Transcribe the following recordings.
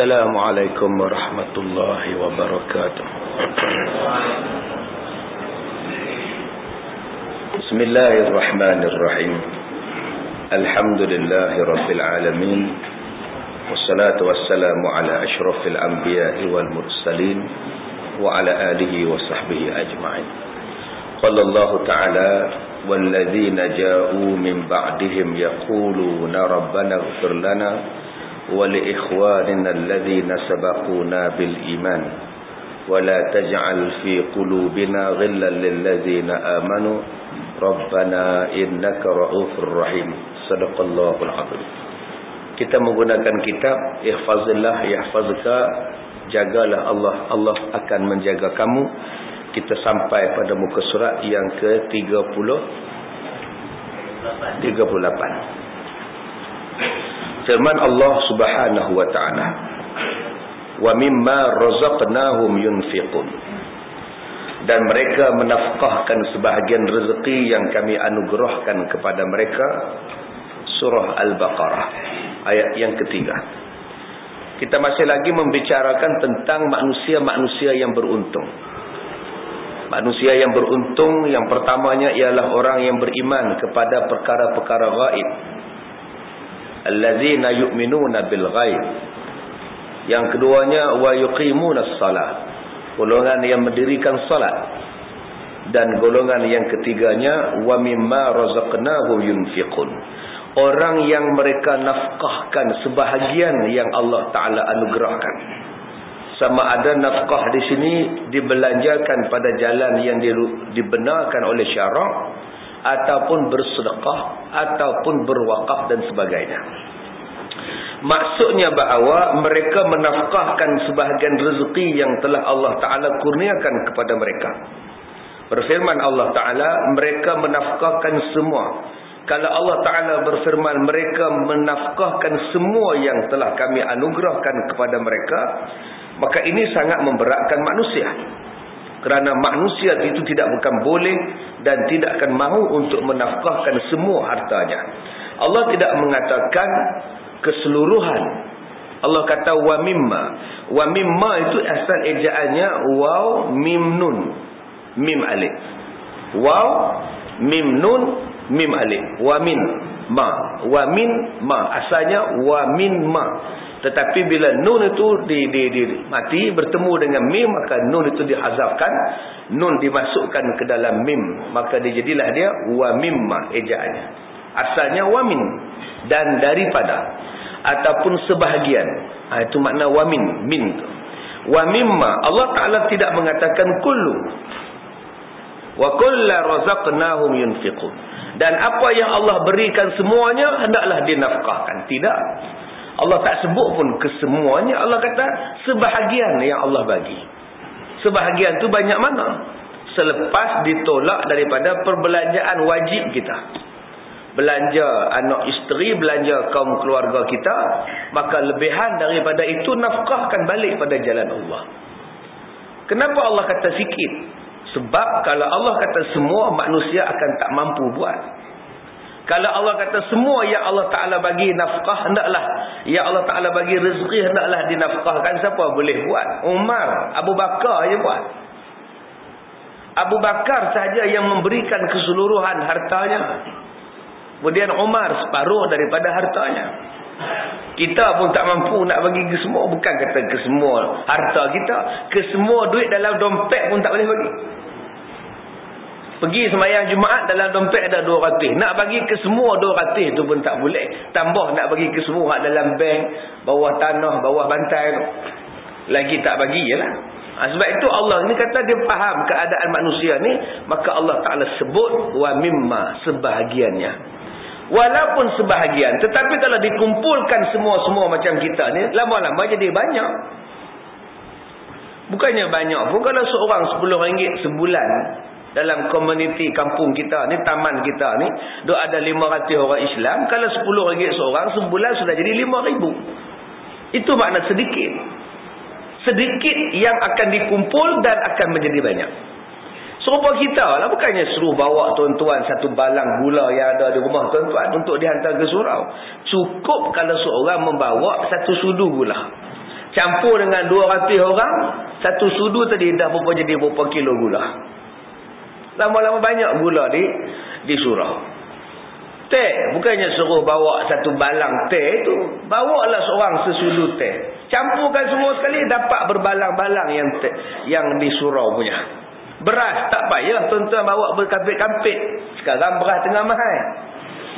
Assalamualaikum warahmatullahi wabarakatuh. Bismillahirrahmanirrahim. Alhamdulillahi rabbil alamin. Wassalatu wassalamu ala asyrafil anbiya'i wal mursalin wa ala alihi wa sahbihi ajma'in. Qala Allah ta'ala walladzina ja'u min ba'dihim yaquluna rabbana ighfir lana ولإخواننا الذين سبقونا بالإيمان ولا تجعل في قلوبنا غلا للذين آمنوا ربنا إنك رؤوف رحيم صدق الله العظيم. Kita menggunakan kitab ihfazillah yahfazka, jagalah Allah, Allah akan menjaga kamu. Kita sampai pada muka surat yang ke-38. Firman Allah Subhanahu wa ta'ala, wa mimma razaqnahum yunfiqun, dan mereka menafkahkan sebahagian rezeki yang kami anugerahkan kepada mereka. Surah Al-Baqarah ayat yang ketiga. Kita masih lagi membicarakan tentang manusia-manusia yang beruntung. Manusia yang beruntung yang pertamanya ialah orang yang beriman kepada perkara-perkara gaib. Allazina yu'minuna bil ghaib. Yang keduanya wa yuqimunas salat, golongan yang mendirikan salat. Dan golongan yang ketiganya wa mimma razaqnahum yunfiqun, orang yang mereka nafkahkan sebahagian yang Allah Ta'ala anugerahkan. Sama ada nafkah di sini dibelanjakan pada jalan yang dibenarkan oleh syarak, ataupun bersedekah, ataupun berwakaf dan sebagainya. Maksudnya bahawa mereka menafkahkan sebahagian rezeki yang telah Allah Ta'ala kurniakan kepada mereka. Berfirman Allah Ta'ala, mereka menafkahkan semua. Kalau Allah Ta'ala berfirman mereka menafkahkan semua yang telah kami anugerahkan kepada mereka, maka ini sangat memberatkan manusia. Kerana manusia itu bukan boleh dan tidak akan mahu untuk menafkahkan semua hartanya. Allah tidak mengatakan keseluruhan. Allah kata wa mimma. Wa mimma itu asal ejaannya waw mim nun mim alif. Waw mim nun mim alif. Wa min ma. Wa min ma. Asalnya wa min ma. Tetapi bila nun itu mati bertemu dengan mim, maka nun itu dihazafkan, nun dimasukkan ke dalam mim, maka jadilah dia wa mimma ejaannya. Asalnya wa min, dan daripada ataupun sebahagian. Itu makna wa min tu. Wa mimma, Allah Ta'ala tidak mengatakan kullu. Wa kulla razaqnahum yunfiqun. Dan apa yang Allah berikan semuanya hendaklah dinafkahkan. Tidak. Allah tak sebut pun kesemuanya. Allah kata sebahagian yang Allah bagi. Sebahagian tu banyak mana? Selepas ditolak daripada perbelanjaan wajib kita. Belanja anak isteri, belanja kaum keluarga kita, maka lebihan daripada itu nafkahkan balik pada jalan Allah. Kenapa Allah kata sikit? Sebab kalau Allah kata semua, manusia akan tak mampu buat. Kalau Allah kata semua yang Allah Ta'ala bagi nafkah, hendaklah, yang Allah Ta'ala bagi rezeki, hendaklah dinafkahkan, siapa boleh buat? Umar, Abu Bakar je buat. Abu Bakar sahaja yang memberikan keseluruhan hartanya. Kemudian Umar separuh daripada hartanya. Kita pun tak mampu nak bagi ke semua. Bukan kata ke semua harta kita, ke semua duit dalam dompet pun tak boleh bagi. Pergi sembahyang Jumaat, dalam dompet ada 200. Nak bagi ke semua 200 tu pun tak boleh. Tambah nak bagi ke semua dalam bank, bawah tanah, bawah bantai tu. Lagi tak bagi je lah. Sebab itu Allah ni kata dia faham keadaan manusia ni, maka Allah Ta'ala sebut wa mimma, sebahagiannya. Walaupun sebahagian, tetapi kalau dikumpulkan semua-semua macam kita ni, lama-lama jadi banyak. Bukannya banyak pun, kalau seorang RM10 sebulan dalam komuniti kampung kita ni, taman kita ni, ada 500 orang Islam. Kalau RM10 seorang, sebulan sudah jadi RM5,000. Itu makna sedikit. Sedikit yang akan dikumpul dan akan menjadi banyak. Serupa kita lah, bukannya suruh bawa tuan-tuan satu balang gula yang ada di rumah tuan-tuan untuk dihantar ke surau. Cukup kalau seorang membawa satu sudu gula. Campur dengan 200 orang, satu sudu tadi dah jadi berapa kilo gula. Lama-lama banyak gula di surau. Teh, bukannya suruh bawa satu balang teh itu. Bawalah seorang sesudu teh. Campurkan semua sekali, dapat berbalang-balang yang di surau punya. Beras, tak payah tuan-tuan bawa berkampit-kampit. Sekarang beras tengah mahal.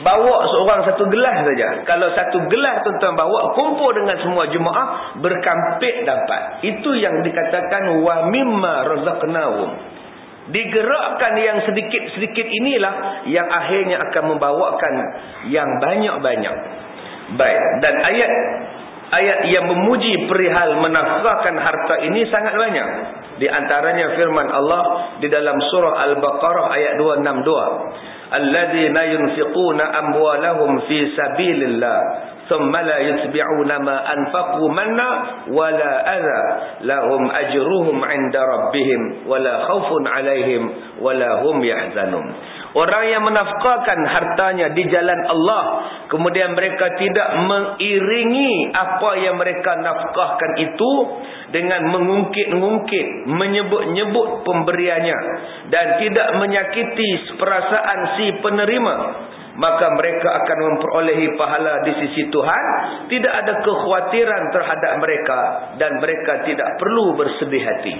Bawa seorang satu gelas saja. Kalau satu gelas tuan-tuan bawa, kumpul dengan semua jemaah, berkampit dapat. Itu yang dikatakan wa mimma razaqnahum. Digerakkan yang sedikit-sedikit inilah yang akhirnya akan membawakan yang banyak-banyak. Baik, dan ayat yang memuji perihal menafkahkan harta ini sangat banyak. Di antaranya firman Allah di dalam surah Al-Baqarah ayat 262. Alladzina yunfiquna amwalahum fi sabilillah thumma la yutbi'una ma anfaqu manna wala adha lahum ajruhum 'inda rabbihim wala khaufun 'alaihim wala hum yahzanun. Orang yang menafkahkan hartanya di jalan Allah, kemudian mereka tidak mengiringi apa yang mereka nafkahkan itu dengan mengungkit-ungkit, menyebut-nyebut pemberiannya, dan tidak menyakiti perasaan si penerima, maka mereka akan memperolehi pahala di sisi Tuhan. Tidak ada kekhawatiran terhadap mereka, dan mereka tidak perlu bersedih hati.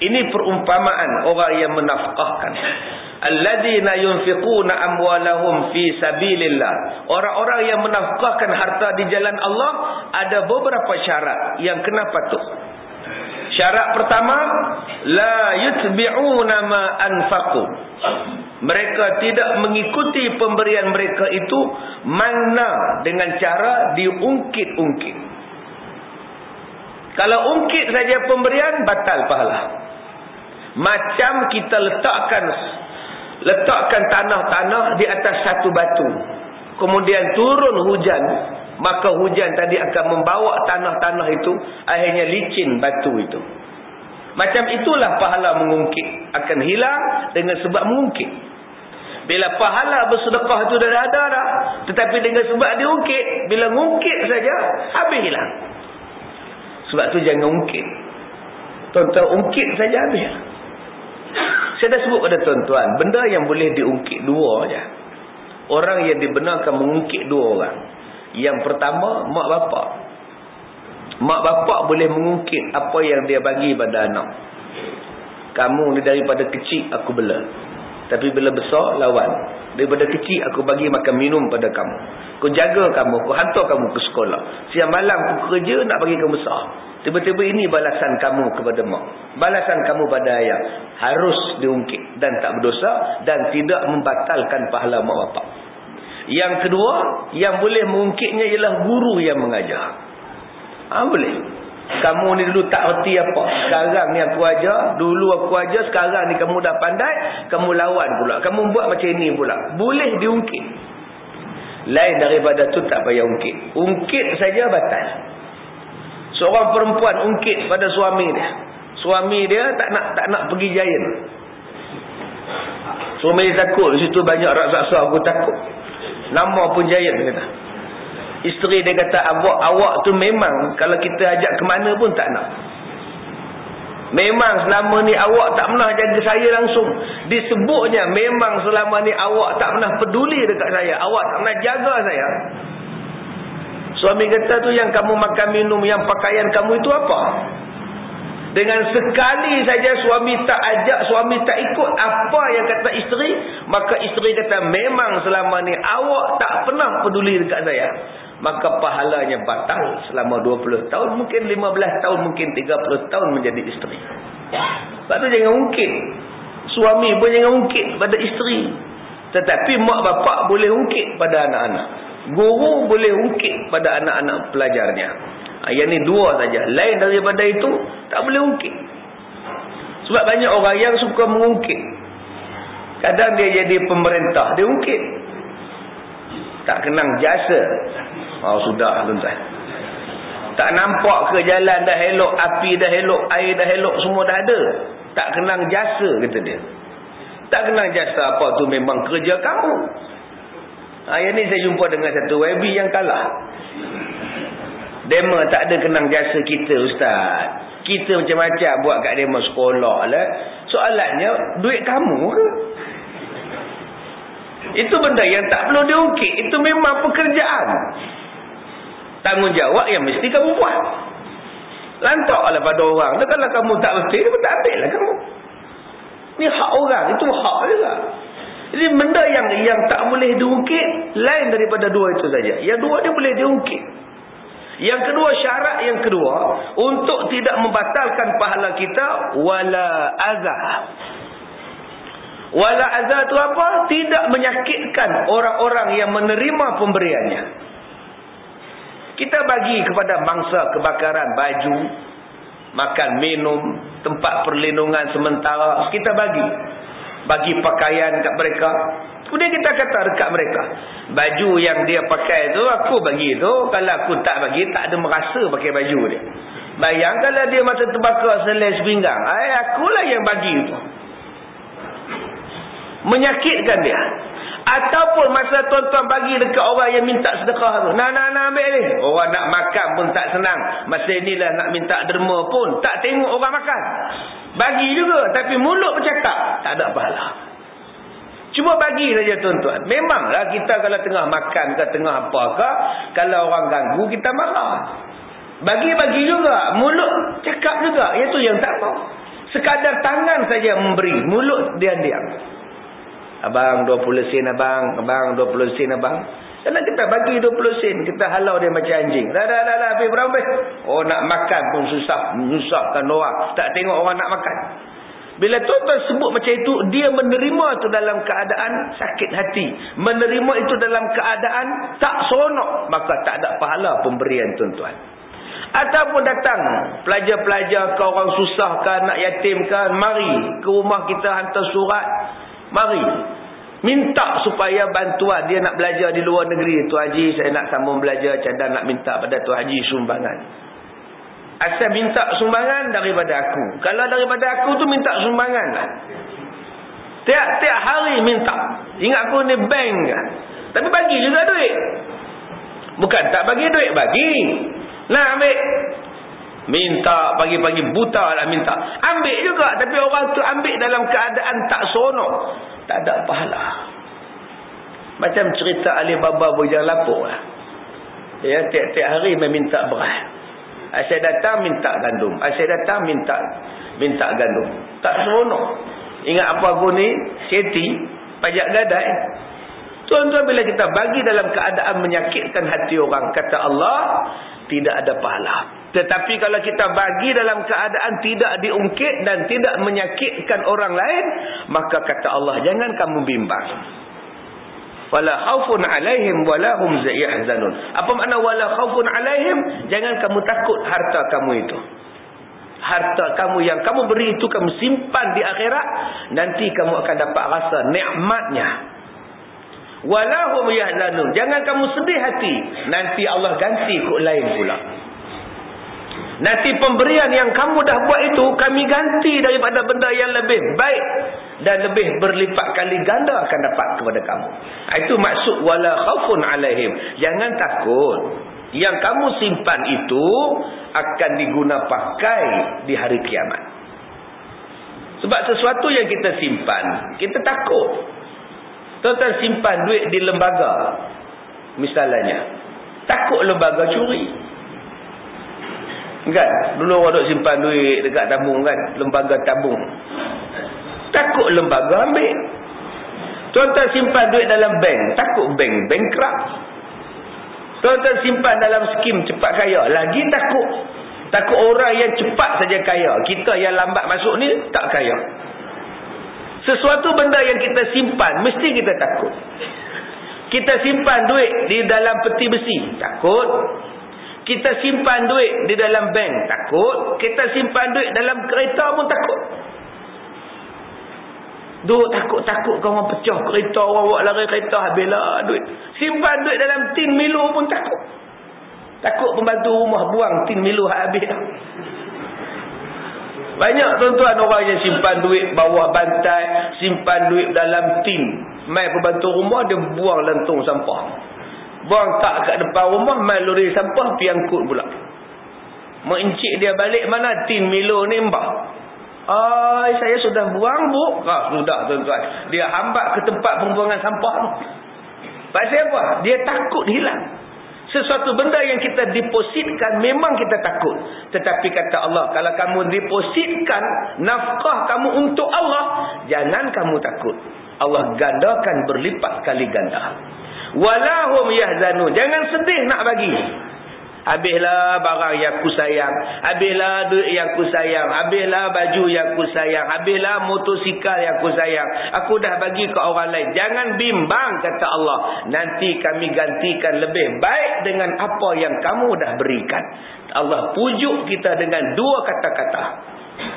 Ini perumpamaan orang yang menafkahkan. Alladzina yunfiquna amwalahum fi sabilillah. Orang-orang yang menafkahkan harta di jalan Allah, ada beberapa syarat yang kena patuh. Syarat pertama, la yutbi'una ma anfaqu. Mereka tidak mengikuti pemberian mereka itu mana dengan cara diungkit-ungkit. Kalau ungkit saja pemberian, batal pahala. Macam kita letakkan tanah-tanah di atas satu batu, kemudian turun hujan, maka hujan tadi akan membawa tanah-tanah itu, akhirnya licin batu itu. Macam itulah pahala mengungkit akan hilang dengan sebab mengungkit. Bila pahala bersedekah itu dah ada dah, tetapi dengan sebab diungkit, bila ngungkit saja habis hilang. Sebab tu jangan ungkit. Tuan-tuan ungkit saja habis. Saya dah sebut pada tuan-tuan, benda yang boleh diungkit dua saja. Orang yang dibenarkan mengungkit dua orang. Yang pertama, mak bapak. Mak bapak boleh mengungkit apa yang dia bagi pada anak. Kamu ni daripada kecil aku bela, tapi bila besar lawan. Daripada kecil aku bagi makan minum pada kamu, aku jaga kamu, aku hantar kamu ke sekolah, siang malam aku kerja nak bagi kamu besar. Tiba-tiba ini balasan kamu kepada mak, balasan kamu pada ayah. Harus diungkit dan tak berdosa, dan tidak membatalkan pahala mak bapak. Yang kedua, yang boleh mengungkitnya ialah guru yang mengajar. Boleh. Kamu ni dulu tak erti apa, sekarang ni aku ajar. Dulu aku ajar, sekarang ni kamu dah pandai, kamu lawan pula, kamu buat macam ini pula. Boleh diungkit. Lain daripada tu tak payah ungkit. Ungkit saja batal. Seorang perempuan ungkit pada suami dia. Suami dia tak nak pergi Giant. Suami dia takut, di situ banyak raksasa, aku takut. Nama pun Giant kata. Isteri dia kata, awak tu memang kalau kita ajak ke mana pun tak nak. Memang selama ni awak tak pernah jaga saya langsung. Disebutnya memang selama ni awak tak pernah peduli dekat saya, awak tak pernah jaga saya. Suami kata, tu yang kamu makan minum, yang pakaian kamu itu apa? Dengan sekali saja suami tak ajak, suami tak ikut apa yang kata isteri, maka isteri kata, memang selama ni awak tak pernah peduli dekat saya. Maka pahalanya batal selama 20 tahun, mungkin 15 tahun, mungkin 30 tahun menjadi isteri. Sebab tu jangan ungkit. Suami pun jangan ungkit pada isteri. Tetapi mak bapak boleh ungkit pada anak-anak. Guru boleh ungkit pada anak-anak pelajarnya. Yang ni dua saja. Lain daripada itu tak boleh ungkit. Sebab banyak orang yang suka mengungkit. Kadang dia jadi pemerintah, dia ungkit. Tak kenang jasa. Sudah tuan-tuan. Tak nampak ke jalan dah elok, api dah elok, air dah elok, semua dah ada. Tak kenang jasa, kata dia. Tak kenang jasa apa tu, memang kerja kamu. Yang ni saya jumpa dengan satu YB yang kalah. Demo tak ada kenang jasa kita, Ustaz. Kita macam-macam buat kat demo sekolah lah. Soalannya, duit kamu ke? Itu benda yang tak perlu diungkit. Itu memang pekerjaan. Tanggungjawab yang mesti kamu buat. Lantaklah pada orang. Dan kalau kamu tak betul, tak ambil lah kamu. Ni hak orang. Itu hak juga. Jadi benda yang tak boleh diungkit, lain daripada dua itu saja. Yang dua dia boleh diungkit. Yang kedua, syarat yang kedua, untuk tidak membatalkan pahala kita, wala azah. Wala azah itu apa? Tidak menyakitkan orang-orang yang menerima pemberiannya. Kita bagi kepada bangsa kebakaran baju, makan minum, tempat perlindungan sementara, kita bagi pakaian kat mereka. Kemudian kita kata dekat mereka, baju yang dia pakai tu aku bagi tu. Kalau aku tak bagi, tak ada merasa pakai baju dia. Bayang kalau dia mata terbakar selai sepinggang, akulah yang bagi tu. Menyakitkan dia. Ataupun masa tuan-tuan bagi dekat orang yang minta sedekah tu, nak ambil ni. Orang nak makan pun tak senang. Masa inilah nak minta derma pun tak tengok orang makan. Bagi juga, tapi mulut bercakap, tak ada pahala. Cuma bagi saja tuan-tuan. Memanglah kita kalau tengah makan ke tengah apakah, kalau orang ganggu kita marah. Bagi juga, mulut cakap juga. Itu yang tak mau. Sekadar tangan saja memberi, mulut diam-diam. Abang 20 sen abang, abang 20 sen abang. Kalau kita bagi 20 sen, kita halau dia macam anjing. Dah, habis berapa? Oh, nak makan pun susah, menyusahkan orang. Tak tengok orang nak makan. Bila tuan-tuan sebut macam itu, dia menerima itu dalam keadaan sakit hati. Menerima itu dalam keadaan tak seronok. Maka tak ada pahala pemberian tuan-tuan. Ataupun datang pelajar-pelajar ke, orang susah ke, anak yatim ke, mari ke rumah kita hantar surat. Mari. Minta supaya bantuan. Dia nak belajar di luar negeri. Tuan Haji, saya nak sambung belajar. Cadang nak minta pada Tuan Haji sumbangan. Asal minta sumbangan daripada aku. Kalau daripada aku tu minta sumbangan lah. Tiap-tiap hari minta. Ingat aku ni bank kan. Tapi bagi juga duit. Bukan tak bagi duit, bagi. Nah, ambil. Minta, pagi-pagi buta lah minta. Ambil juga. Tapi orang tu ambil dalam keadaan tak seronok. Tak ada pahala. Macam cerita Alibaba Bujang Lapuk lah. Ya, tiap-tiap hari meminta beras. Saya datang minta gandum. Saya datang minta gandum. Tak seronok. Ingat apa aku ni? Seti, pajak gadai. Tuan-tuan, bila kita bagi dalam keadaan menyakitkan hati orang, kata Allah, tidak ada pahala. Tetapi kalau kita bagi dalam keadaan tidak diungkit dan tidak menyakitkan orang lain, maka kata Allah, jangan kamu bimbang. Wala khaufun alaihim wala hum yahzanun. Apa makna wala khaufun alaihim? Jangan kamu takut harta kamu itu. Harta kamu yang kamu beri itu kamu simpan di akhirat, nanti kamu akan dapat rasa nikmatnya. Wala hum yahzanun. Jangan kamu sedih hati, nanti Allah ganti ke lain pula. Nanti pemberian yang kamu dah buat itu kami ganti daripada benda yang lebih baik dan lebih berlipat kali ganda akan dapat kepada kamu. Itu maksud wala khaufun alaihim. Jangan takut. Yang kamu simpan itu akan diguna pakai di hari kiamat. Sebab sesuatu yang kita simpan, kita takut. Tuan-tuan simpan duit di lembaga misalnya, takut lembaga curi. Kan? Dulu orang duk simpan duit dekat tabung kan, lembaga tabung. Takut lembaga ambil. Tuan-tuan simpan duit dalam bank, takut bank bankrupt. Tuan-tuan simpan dalam skim cepat kaya, lagi takut. Takut orang yang cepat saja kaya. Kita yang lambat masuk ni tak kaya. Sesuatu benda yang kita simpan mesti kita takut. Kita simpan duit di dalam peti besi, takut. Kita simpan duit di dalam bank, takut. Kita simpan duit dalam kereta pun takut. Duk takut-takut kau orang pecah kereta, orang buat lari kereta, habislah duit. Simpan duit dalam tin Milo pun takut. Takut pembantu rumah buang tin Milo habis. Banyak tuan-tuan orang yang simpan duit bawah bantai, simpan duit dalam tin. Mai pembantu rumah dia buang lantung sampah. Buang tak kat depan rumah, mai lori sampah pi angkut pula. Mencik dia balik, mana tin Milo ni mbak? Saya sudah buang bu. Sudah tuan-tuan. Dia hambat ke tempat pembuangan sampah tu. Pasal apa? Dia takut hilang. Sesuatu benda yang kita depositkan memang kita takut. Tetapi kata Allah, kalau kamu depositkan nafkah kamu untuk Allah, jangan kamu takut. Allah gandakan berlipat kali ganda. Walahum yahzanun. Jangan sedih nak bagi. Habislah barang yang aku sayang. Habislah duit yang aku sayang. Habislah baju yang aku sayang. Habislah motosikal yang aku sayang. Aku dah bagi ke orang lain. Jangan bimbang, kata Allah. Nanti kami gantikan lebih baik dengan apa yang kamu dah berikan. Allah pujuk kita dengan dua kata-kata.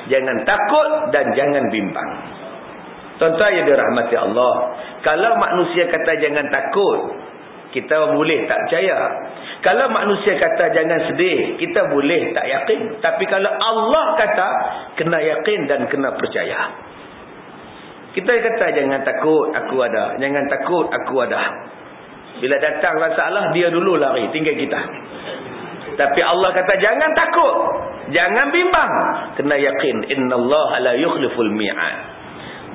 Jangan takut dan jangan bimbang. Tuan-tuan yang dirahmati Allah. Kalau manusia kata jangan takut, kita boleh tak percaya. Kalau manusia kata jangan sedih, kita boleh tak yakin. Tapi kalau Allah kata, kena yakin dan kena percaya. Kita kata jangan takut, aku ada. Jangan takut, aku ada. Bila datang masalah, dia dulu lari, tinggal kita. Tapi Allah kata jangan takut, jangan bimbang, kena yakin. Innallaha la yukhliful mi'ad.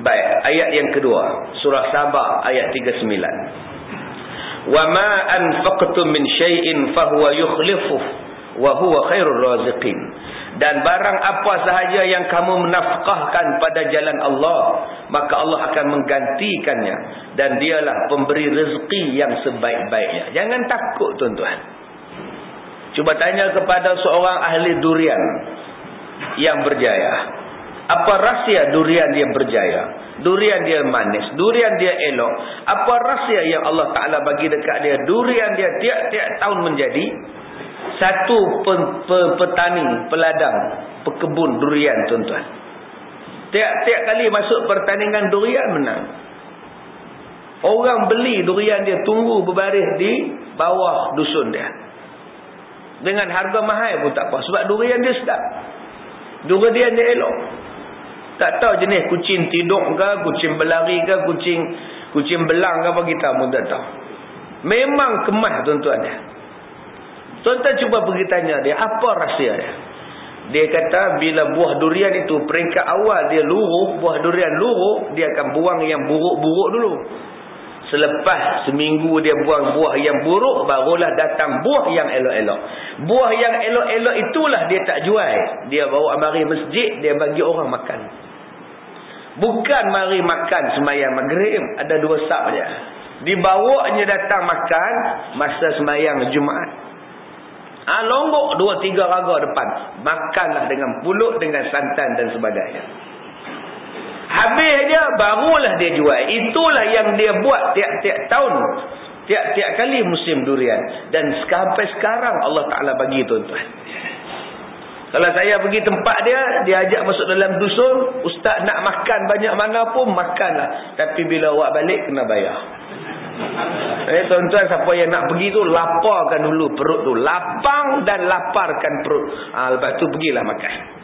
Baik, ayat yang kedua, surah Sabah ayat 39. وَمَا أَنْفَقْتُم مِّنْ شَيْءٍ فَهُوَ يُخْلِفُهُ وَهُوَ خَيْرُ الرَّازِقِينَ. Dan barang apa sahaja yang kamu menafkahkan pada jalan Allah, maka Allah akan menggantikannya, dan dialah pemberi rezeki yang sebaik-baiknya. Jangan takut tuan-tuan. Cuba tanya kepada seorang ahli durian yang berjaya. Apa rahsia durian dia berjaya? Durian dia manis, durian dia elok. Apa rahsia yang Allah Ta'ala bagi dekat dia? Durian dia tiap-tiap tahun menjadi satu petani, peladang, pekebun durian tuan-tuan. Tiap-tiap kali masuk pertandingan durian menang. Orang beli durian dia, tunggu berbaris di bawah dusun dia. Dengan harga mahal pun tak apa. Sebab durian dia sedap. Durian dia elok. Tak tahu jenis kucing tidur ke, kucing berlari ke, kucing belang ke apa, kita pun tak tahu. Memang kemas tuan-tuan dia. Tuan-tuan cuba pergi tanya dia, apa rahsia dia? Dia kata bila buah durian itu peringkat awal dia luruh, buah durian luruh, dia akan buang yang buruk-buruk dulu. Selepas seminggu dia buang buah yang buruk, barulah datang buah yang elok-elok. Buah yang elok-elok itulah dia tak jual. Dia bawa mari masjid, dia bagi orang makan. Bukan mari makan semayang maghrib, ada 2 sap je. Dibawanya datang makan masa semayang Jumaat. Longgok 2-3 raga depan. Makanlah dengan pulut, dengan santan dan sebagainya. Habis dia, barulah dia jual. Itulah yang dia buat tiap-tiap tahun. Tiap-tiap kali musim durian. Dan sampai sekarang Allah Ta'ala bagi tuan-tuan. Kalau saya pergi tempat dia, dia ajak masuk dalam dusun, ustaz nak makan banyak mana pun, makanlah. Tapi bila awak balik, kena bayar. Tuan-tuan, siapa yang nak pergi tu, laparkan dulu perut tu. Lapang dan laparkan perut. Lepas tu pergilah makan.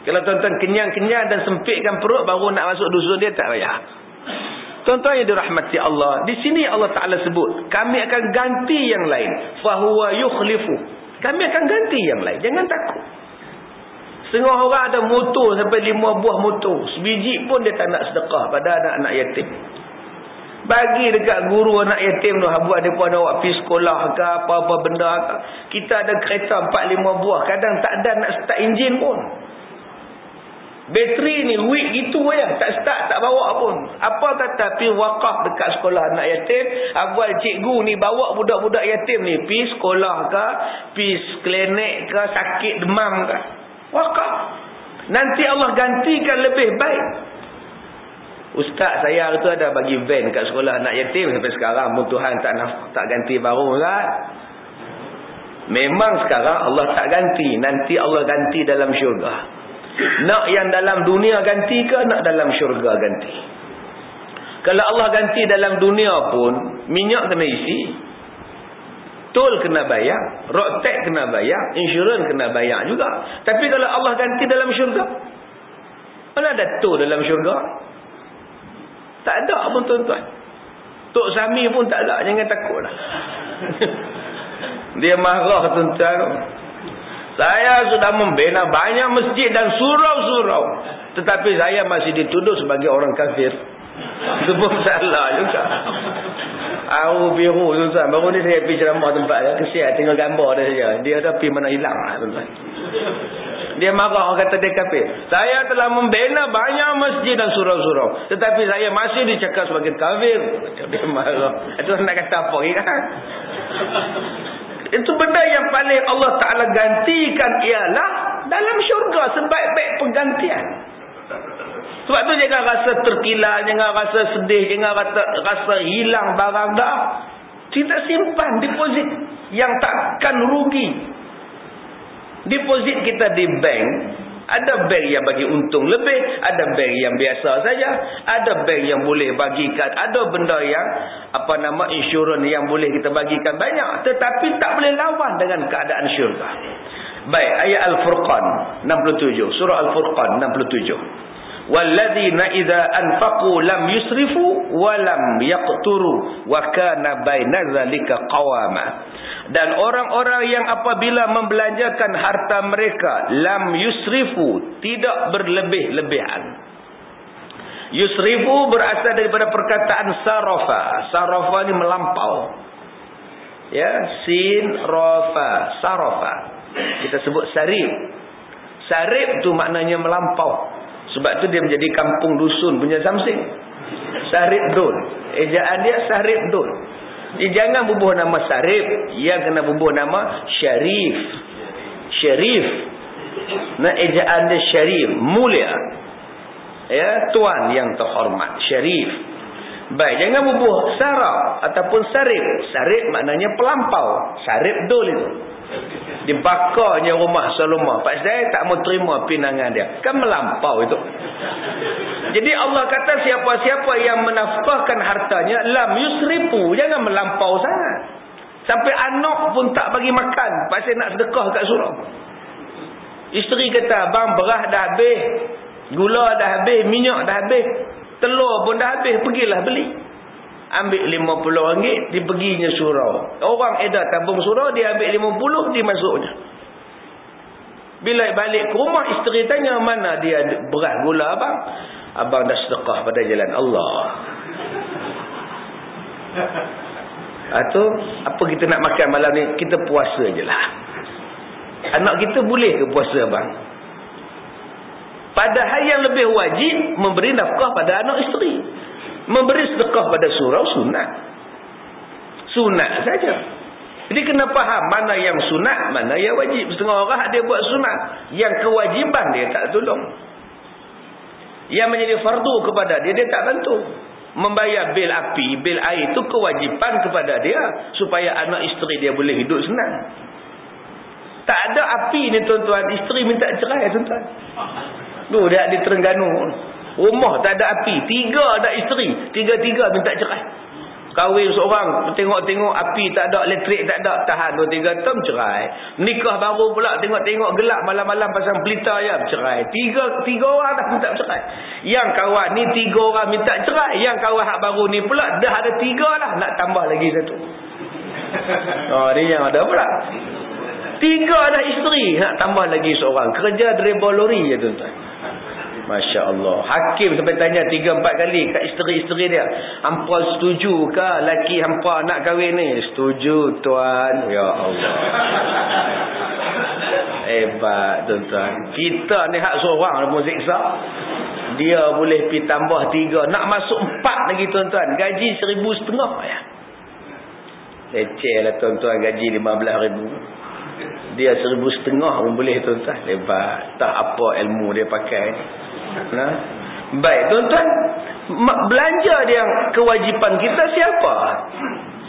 Kalau tuan-tuan kenyang-kenyang dan sempitkan perut, baru nak masuk dusun dia, tak bayar. Tuan-tuan yang dirahmati Allah, di sini Allah Ta'ala sebut, kami akan ganti yang lain. Fahuwa yukhlifu. Kami akan ganti yang lain. Jangan takut. Setengah orang ada motor sampai 5 buah motor. Sebiji pun dia tak nak sedekah pada anak-anak yatim. Bagi dekat guru anak yatim tu, buat dia pun awak pergi sekolah ke apa-apa benda ke. Kita ada kereta 4-5 buah. Kadang tak ada nak start enjin pun. Bateri ni weak gitu ya, tak start, tak bawa pun. Apa kata pergi wakaf dekat sekolah anak yatim, buat cikgu ni bawa budak-budak yatim ni pergi sekolah ke, pergi klinik ke, sakit demam ke. Wakaf. Nanti Allah gantikan lebih baik. Ustaz saya tu ada bagi van kat sekolah anak yatim sampai sekarang pun Tuhan tak ganti baru kan. Memang sekarang Allah tak ganti, nanti Allah ganti dalam syurga. Nak yang dalam dunia ganti ke, nak dalam syurga ganti? Kalau Allah ganti dalam dunia pun, minyak kena isi, tol kena bayar, road tax kena bayar, insurans kena bayar juga. Tapi kalau Allah ganti dalam syurga, mana ada tol dalam syurga? Tak ada pun tuan-tuan. Tok Sami pun tak ada, jangan takutlah. Dia marah tuan-tuan. Saya sudah membina banyak masjid dan surau-surau, tetapi saya masih dituduh sebagai orang kafir. Itu pun salah juga. Aku biru tuan-tuan. Baru ni saya pergi ceramah tempat dia. Kesian tengok gambar dia saja. Dia dah pergi mana hilang tuan-tuan. Dia marah, orang kata dia kafir. Saya telah membina banyak masjid dan surau-surau, tetapi saya masih dicakap sebagai kafir. Dia marah. Itu nak kata apa kan? Itu benda yang paling Allah Ta'ala gantikan ialah dalam syurga sebaik-baik penggantian. Sebab tu jangan rasa terkilat, jangan rasa sedih, jangan rasa hilang barang dah. Kita simpan deposit yang takkan rugi. Deposit kita di bank, ada bank yang bagi untung lebih, ada bank yang biasa saja, ada bank yang boleh bagikan, ada benda yang insurans yang boleh kita bagikan banyak, tetapi tak boleh lawan dengan keadaan syurga. Baik, ayat Al-Furqan 67, surah Al-Furqan 67. Walladzina idza anfaqu lam yusrifu wa lam yaqturu wa kana baina dzalika qawama. Dan orang-orang yang apabila membelanjakan harta mereka lam yusrifu, tidak berlebih-lebihan. Yusrifu berasal daripada perkataan sarafa. Sarafa ni melampau. Ya, sin rafa, sarafa. Kita sebut sarif. Sarif tu maknanya melampau. Sebab tu dia menjadi kampung dusun punya Samsing. Sarif Dul. Ejaan dia Sarif Dul. Dia jangan bubuh nama Sarif, yang kena bubuh nama Syarif. Syarif. Nah, ejaan dia Syarif, mulia. Ya, tuan yang terhormat, Syarif. Baik, jangan bubuh Saraf ataupun Sarif. Sarif maknanya pelampau. Sarif Dul itu. Dibakarnya rumah Salomah. Pak saya tak mau terima pinangan dia. Kan melampau itu. Jadi Allah kata siapa-siapa yang menafkahkan hartanya lam yusrifu, jangan melampau sangat. Sampai anak pun tak bagi makan. Pak saya nak sedekah kat surau. Isteri kata, bang beras dah habis, gula dah habis, minyak dah habis, telur pun dah habis, pergilah beli. Ambil RM50, dia perginya surau. Orang edar tabung surau, dia ambil RM50, dia masuknya. Bila balik ke rumah, isteri tanya, mana dia beras gula abang? Abang dah sedekah pada jalan Allah. Atau apa kita nak makan malam ni? Kita puasa je lah. Anak kita boleh ke puasa abang? Padahal yang lebih wajib memberi nafkah pada anak isteri. Memberi sedekah pada surau sunat. Sunat saja. Jadi kena faham mana yang sunat, mana yang wajib. Setengah orang dia buat sunat, yang kewajiban dia tak tolong. Yang menjadi fardu kepada dia, dia tak bantu. Membayar bil api, bil air itu kewajipan kepada dia, supaya anak isteri dia boleh hidup senang. Tak ada api ni tuan-tuan, isteri minta cerai tuan-tuan. Duh, dia di Terengganu, rumah tak ada api, 3 ada isteri, 3-3 minta cerai. Kahwin seorang, tengok-tengok api tak ada, elektrik tak ada, tahan 2-3 tahun cerai. Menikah baru pula, tengok-tengok gelap malam-malam pasang pelita ya, cerai. 3 orang dah minta cerai. Yang kawan ni 3 orang minta cerai, yang kawan hak baru ni pula dah ada 3 dah, nak tambah lagi 1. Oh, ni yang ada pula 3 dah isteri, nak tambah lagi seorang. Kerja driver lori je tuan-tuan. Masya Allah. Hakim sampai tanya 3-4 kali kat isteri-isteri dia, hampa setuju ke laki hampa nak kahwin ni? Setuju tuan. Ya Allah. Hebat tuan-tuan. Kita ni hak seorang pun siksa. Dia boleh pergi tambah 3, nak masuk 4 lagi tuan-tuan. Gaji 1,500 ya. Leceh lah tuan-tuan, gaji 15,000. Dia 1,500 pun boleh tuan-tuan. Hebat. Tak apa ilmu dia pakai. Nah, baik tuan-tuan, belanja dia kewajipan kita siapa?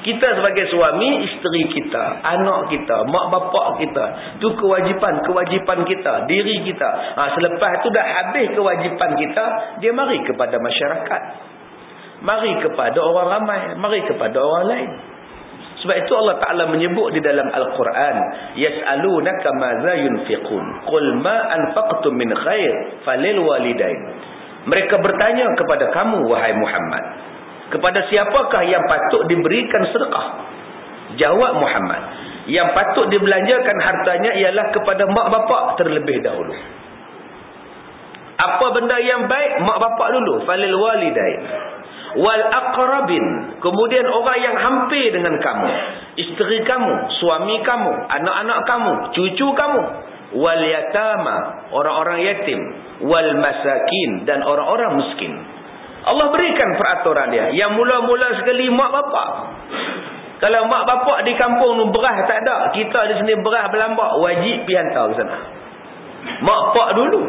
Kita sebagai suami, isteri kita, anak kita, mak bapak kita. Itu kewajipan kita, diri kita. Selepas itu dah habis kewajipan kita, dia mari kepada masyarakat. Mari kepada orang ramai, mari kepada orang lain. Sebab itu Allah Ta'ala menyebut di dalam Al-Quran, yas'alunaka madza yunfiqun qul ma anfaqtum min khair falil walidain. Mereka bertanya kepada kamu wahai Muhammad, kepada siapakah yang patut diberikan sedekah? Jawab Muhammad, yang patut dibelanjakan hartanya ialah kepada mak bapak terlebih dahulu. Apa benda yang baik? Mak bapak dulu. Falil walidain wal aqrabin, kemudian orang yang hampir dengan kamu, isteri kamu, suami kamu, anak-anak kamu, cucu kamu, wal yatama, orang-orang yatim, wal masakin, dan orang-orang miskin. Allah berikan peraturan dia. Yang mula-mula sekali mak bapak. Kalau mak bapak di kampung tu beras tak ada, kita di sini beras berlambak, wajib pergi hantar ke sana. Mak bapak dulu.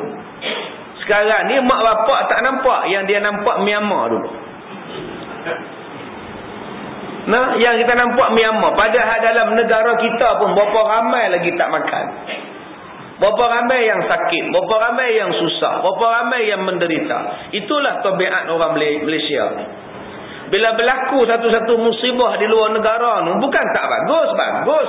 Sekarang ni mak bapak tak nampak, yang dia nampak Myanmar dulu. Nah, yang kita nampak Myanmar, padahal dalam negara kita pun berapa ramai lagi tak makan. Berapa ramai yang sakit, berapa ramai yang susah, berapa ramai yang menderita. Itulah tabiat orang Malaysia. Bila berlaku satu-satu musibah di luar negara tu, bukan tak bagus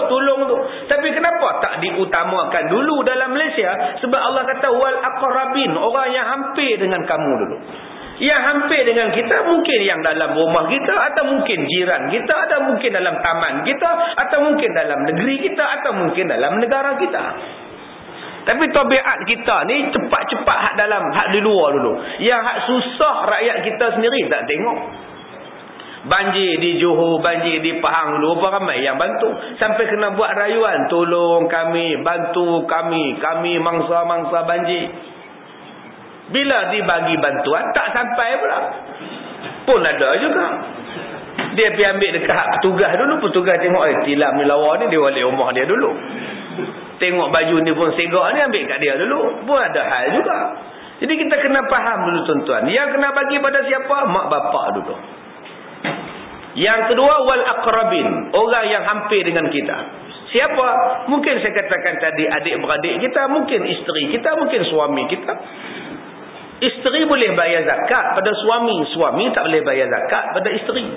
tolong tu. Tapi kenapa tak diutamakan dulu dalam Malaysia? Sebab Allah kata wal aqrabin, orang yang hampir dengan kamu dulu. Yang hampir dengan kita mungkin yang dalam rumah kita, atau mungkin jiran kita, atau mungkin dalam taman kita, atau mungkin dalam negeri kita, atau mungkin dalam negara kita. Tapi tabiat kita ni cepat-cepat hak dalam, hak di luar dulu. Yang hak susah rakyat kita sendiri tak tengok. Banjir di Johor, banjir di Pahang dulu, berapa ramai yang bantu. Sampai kena buat rayuan, tolong kami, bantu kami mangsa-mangsa banjir. Bila dibagi bantuan, tak sampai pula. Pun ada juga. Dia pergi ambil dekat petugas dulu. Petugas tengok, tilap ni lawa ni, dia balik rumah dia dulu. Tengok baju ni pun segak ni, ambil kat dia dulu. Pun ada hal juga. Jadi kita kena faham dulu tuan-tuan. Yang kena bagi pada siapa? Mak bapak dulu. Yang kedua, wal aqrabin, orang yang hampir dengan kita. Siapa? Mungkin saya katakan tadi adik-beradik kita, mungkin isteri kita, mungkin suami kita. Isteri boleh bayar zakat pada suami, suami tak boleh bayar zakat pada isteri.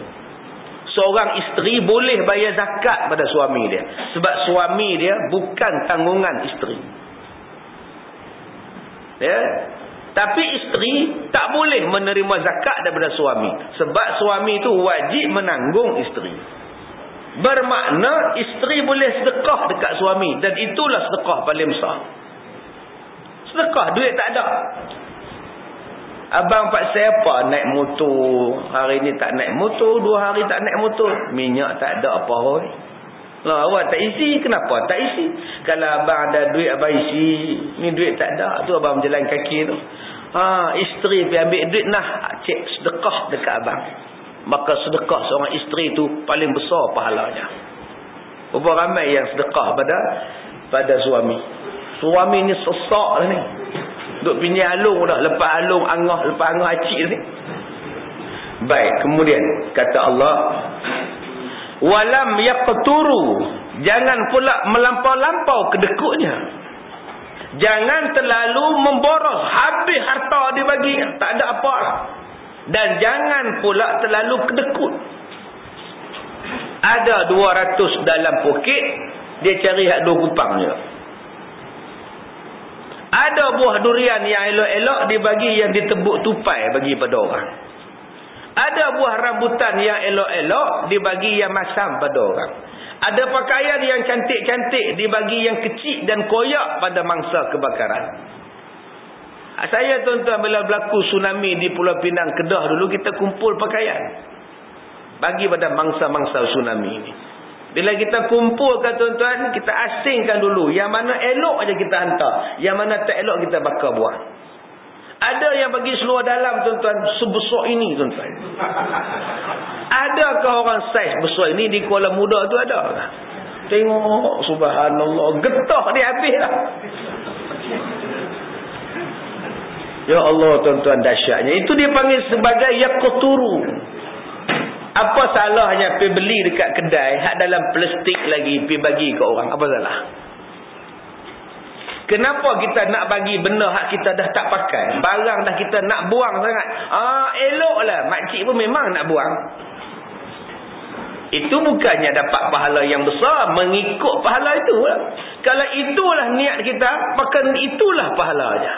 Seorang isteri boleh bayar zakat pada suami dia, sebab suami dia bukan tanggungan isteri. Ya. Tapi isteri tak boleh menerima zakat daripada suami, sebab suami itu wajib menanggung isteri. Bermakna isteri boleh sedekah dekat suami, dan itulah sedekah paling besar. Sedekah, duit tak ada. Abang pak saya apa naik motor, hari ni tak naik motor, 2 hari tak naik motor, minyak tak ada apa hoi. Lah awak tak isi, kenapa tak isi? Kalau abang ada duit abang isi, ni duit tak ada, tu abang berjalan kaki tu. Isteri pergi ambil duit nah, cek sedekah dekat abang. Maka sedekah seorang isteri tu paling besar pahalanya. Berapa ramai yang sedekah pada suami. Suami ni sesak lah ni. Duk pinjam alung dah, lepas alung angah, lepas angah acik ni. Baik, kemudian kata Allah, walam yaqturu, jangan pula melampau-lampau kedekutnya. Jangan terlalu memboros, habis harta dibagi, tak ada apa. Dan jangan pula terlalu kedekut. Ada 200 dalam poket, dia cari hak 2 kupang je. Ada buah durian yang elok-elok dibagi yang ditebuk tupai bagi pada orang. Ada buah rambutan yang elok-elok dibagi yang masam pada orang. Ada pakaian yang cantik-cantik dibagi yang kecil dan koyak pada mangsa kebakaran. Saya tuan-tuan bila berlaku tsunami di Pulau Pinang, Kedah dulu, kita kumpul pakaian bagi pada mangsa-mangsa tsunami ini. Bila kita kumpulkan tuan-tuan, kita asingkan dulu. Yang mana elok aja kita hantar, yang mana tak elok kita bakar buang. Ada yang bagi seluar dalam tuan-tuan sebesar ini tuan-tuan. Adakah orang saiz besar ini di Kuala Muda tu ada? Tengok, subhanallah, getah dia habis lah. Ya Allah tuan-tuan, dahsyatnya. Itu dia panggil sebagai yaqturu. Apa salahnya pergi beli dekat kedai hak dalam plastik lagi pergi bagi ke orang? Apa salah? Kenapa kita nak bagi benda hak kita dah tak pakai? Barang dah kita nak buang sangat. Eloklah, makcik pun memang nak buang. Itu bukannya dapat pahala yang besar, mengikut pahala itu. Kalau itulah niat kita, maka itulah pahalanya.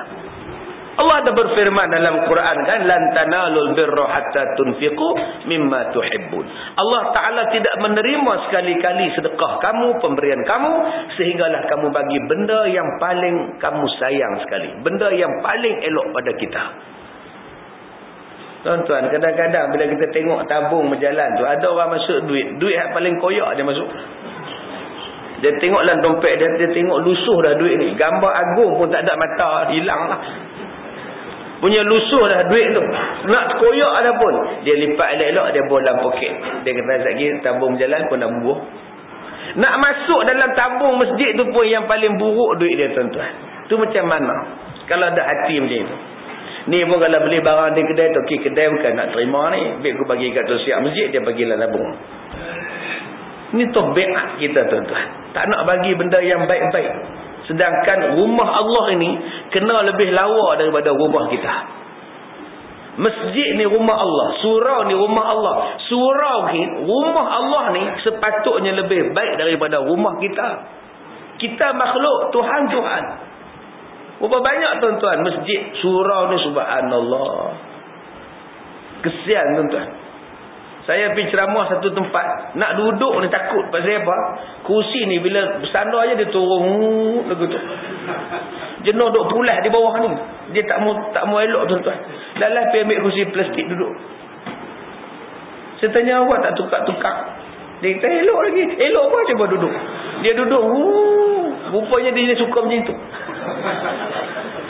Allah ada berfirman dalam Quran kan, lan tanalul birra hatta tunfiqu mimma tuhibbun. Allah Taala tidak menerima sekali-kali sedekah kamu, pemberian kamu, sehinggalah kamu bagi benda yang paling kamu sayang sekali, benda yang paling elok pada kita. Tuan-tuan, kadang-kadang bila kita tengok tabung berjalan tu, ada orang masuk duit yang paling koyak dia masuk. Dia tengok dalam dompet dia tengok lusuh dah duit ni. Gambar agung pun tak ada mata, hilang lah. Punya lusuh dah duit tu. Nak koyak ada pun. Dia lipat elok-elok, dia bawa dalam poket. Dia kata lagi tabung berjalan pun dah bubuh. Nak masuk dalam tabung masjid tu pun yang paling buruk duit dia, tuan-tuan. Tu macam mana? Kalau ada hati macam itu. Ni pun kalau beli barang di kedai tu, kedai bukan nak terima ni. Biar aku bagi kat tu siap masjid, dia bagilah tabung. Ni tabiat kita, tuan-tuan. Tak nak bagi benda yang baik-baik. Sedangkan rumah Allah ini kena lebih lawa daripada rumah kita. Masjid ni rumah Allah, surau ni rumah Allah. Surau ni, rumah Allah ni sepatutnya lebih baik daripada rumah kita. Kita makhluk, Tuhan. Berapa banyak, tuan-tuan, masjid, surau ni, subhanallah. Kesian, tuan-tuan. Saya pergi ceramah satu tempat, nak duduk ni takut. Pasal apa? Kursi ni bila bersandar je dia turun lagu tu. Jenuh duk pulas di bawah ni. Dia tak mau elok, tuan-tuan. Dah pergi ambil kursi plastik duduk. Saya tanya awak tak tukar-tukar. Dia kata elok lagi. Elok apa cuba duduk. Dia duduk. Rupanya dia suka macam tu.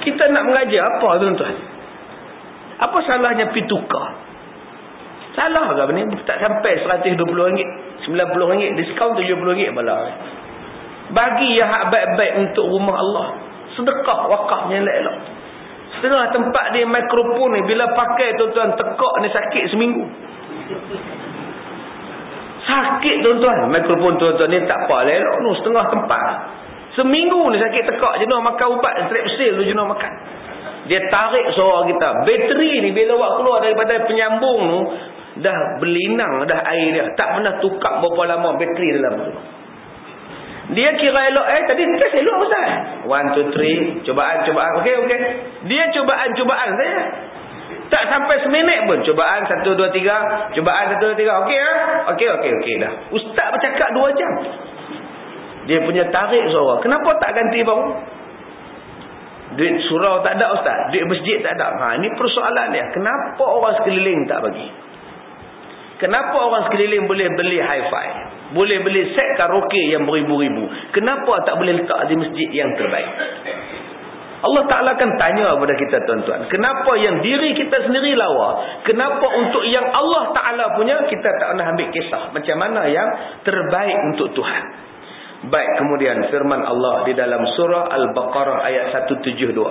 Kita nak mengajar apa, tuan-tuan? Apa salahnya pergi tukar? Salah ke ni? Tak sampai RM120, RM90, diskaun RM70 malah. Bagi yang hak baik-baik untuk rumah Allah. Sedekah, wakaf yang elok-elok. Setengah tempat dia mikrofon ni, bila pakai, tuan-tuan, tekak ni sakit seminggu. Sakit, tuan-tuan. Mikrofon, tuan-tuan, ni tak apa elok ni. Setengah tempat. Seminggu ni sakit tekak. Jenuh makan ubat, strepsil tu jenuh makan. Dia tarik suara kita. Bateri ni, bila awak keluar daripada penyambung tu, dah berlinang dah air dia. Tak pernah tukar berapa lama bateri dalam tu. Dia kira elok. Tadi test elok Ustaz. 1, 2, 3. Cobaan. Okey. Dia cobaan saya. Tak sampai seminit pun. Cobaan 1, 2, 3. Cobaan 1, 2, 3. Okey lah. Okey dah. Ustaz bercakap 2 jam. Dia punya tarik suara. Kenapa tak ganti baru? Duit surau tak ada, Ustaz. Duit masjid tak ada. Ini persoalan dia. Kenapa orang sekeliling tak bagi? Kenapa orang sekeliling boleh beli hi-fi? Boleh beli set karaoke yang beribu-ribu? Kenapa tak boleh letak di masjid yang terbaik? Allah Ta'ala akan tanya kepada kita, tuan-tuan. Kenapa yang diri kita sendiri lawa? Kenapa untuk yang Allah Ta'ala punya kita tak pernah ambil kisah? Macam mana yang terbaik untuk Tuhan? Baik, kemudian firman Allah di dalam surah Al-Baqarah ayat 172.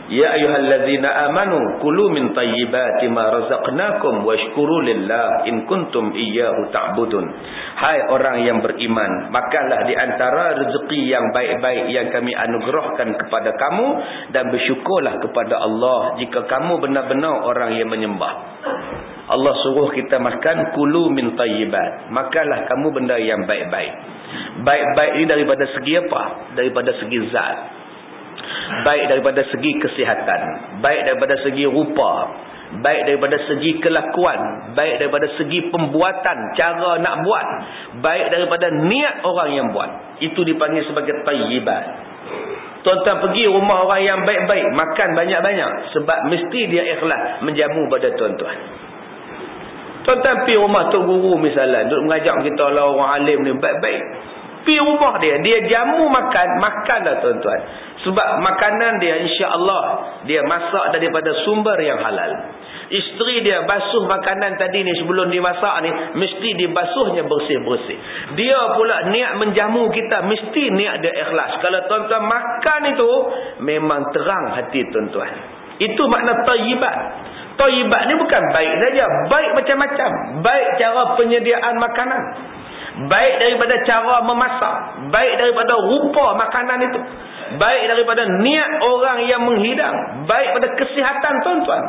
Ya ayyuhallazina amanu kulu min tayyibati ma razaqnakum washkuru lillah in kuntum iyyahu ta'budun. Hai orang yang beriman, makanlah di antara rezeki yang baik-baik yang kami anugerahkan kepada kamu dan bersyukurlah kepada Allah jika kamu benar-benar orang yang menyembah. Allah suruh kita makan kulu min tayyibat. Makanlah kamu benda yang baik-baik. Baik-baik ini daripada segi apa? Daripada segi zat. Baik daripada segi kesihatan, baik daripada segi rupa, baik daripada segi kelakuan, baik daripada segi pembuatan, cara nak buat, baik daripada niat orang yang buat. Itu dipanggil sebagai tayyibat. Tuan-tuan pergi rumah orang yang baik-baik, makan banyak-banyak, sebab mesti dia ikhlas menjamu pada tuan-tuan. Tuan-tuan pergi rumah Tok Guru misalnya, duduk mengajar kita lah orang alim ni baik-baik. Pergi rumah dia jamu makanlah tuan-tuan. Sebab makanan dia insya-Allah dia masak daripada sumber yang halal. Isteri dia basuh makanan tadi ni sebelum dimasak ni mesti dibasuhnya bersih-bersih. Dia pula niat menjamu kita mesti niat dia ikhlas. Kalau tuan-tuan makan itu memang terang hati tuan-tuan. Itu makna tayyibat. Tayyibat ni bukan baik saja, baik macam-macam. Baik cara penyediaan makanan, baik daripada cara memasak, baik daripada rupa makanan itu, baik daripada niat orang yang menghidang, baik pada kesihatan tuan-tuan.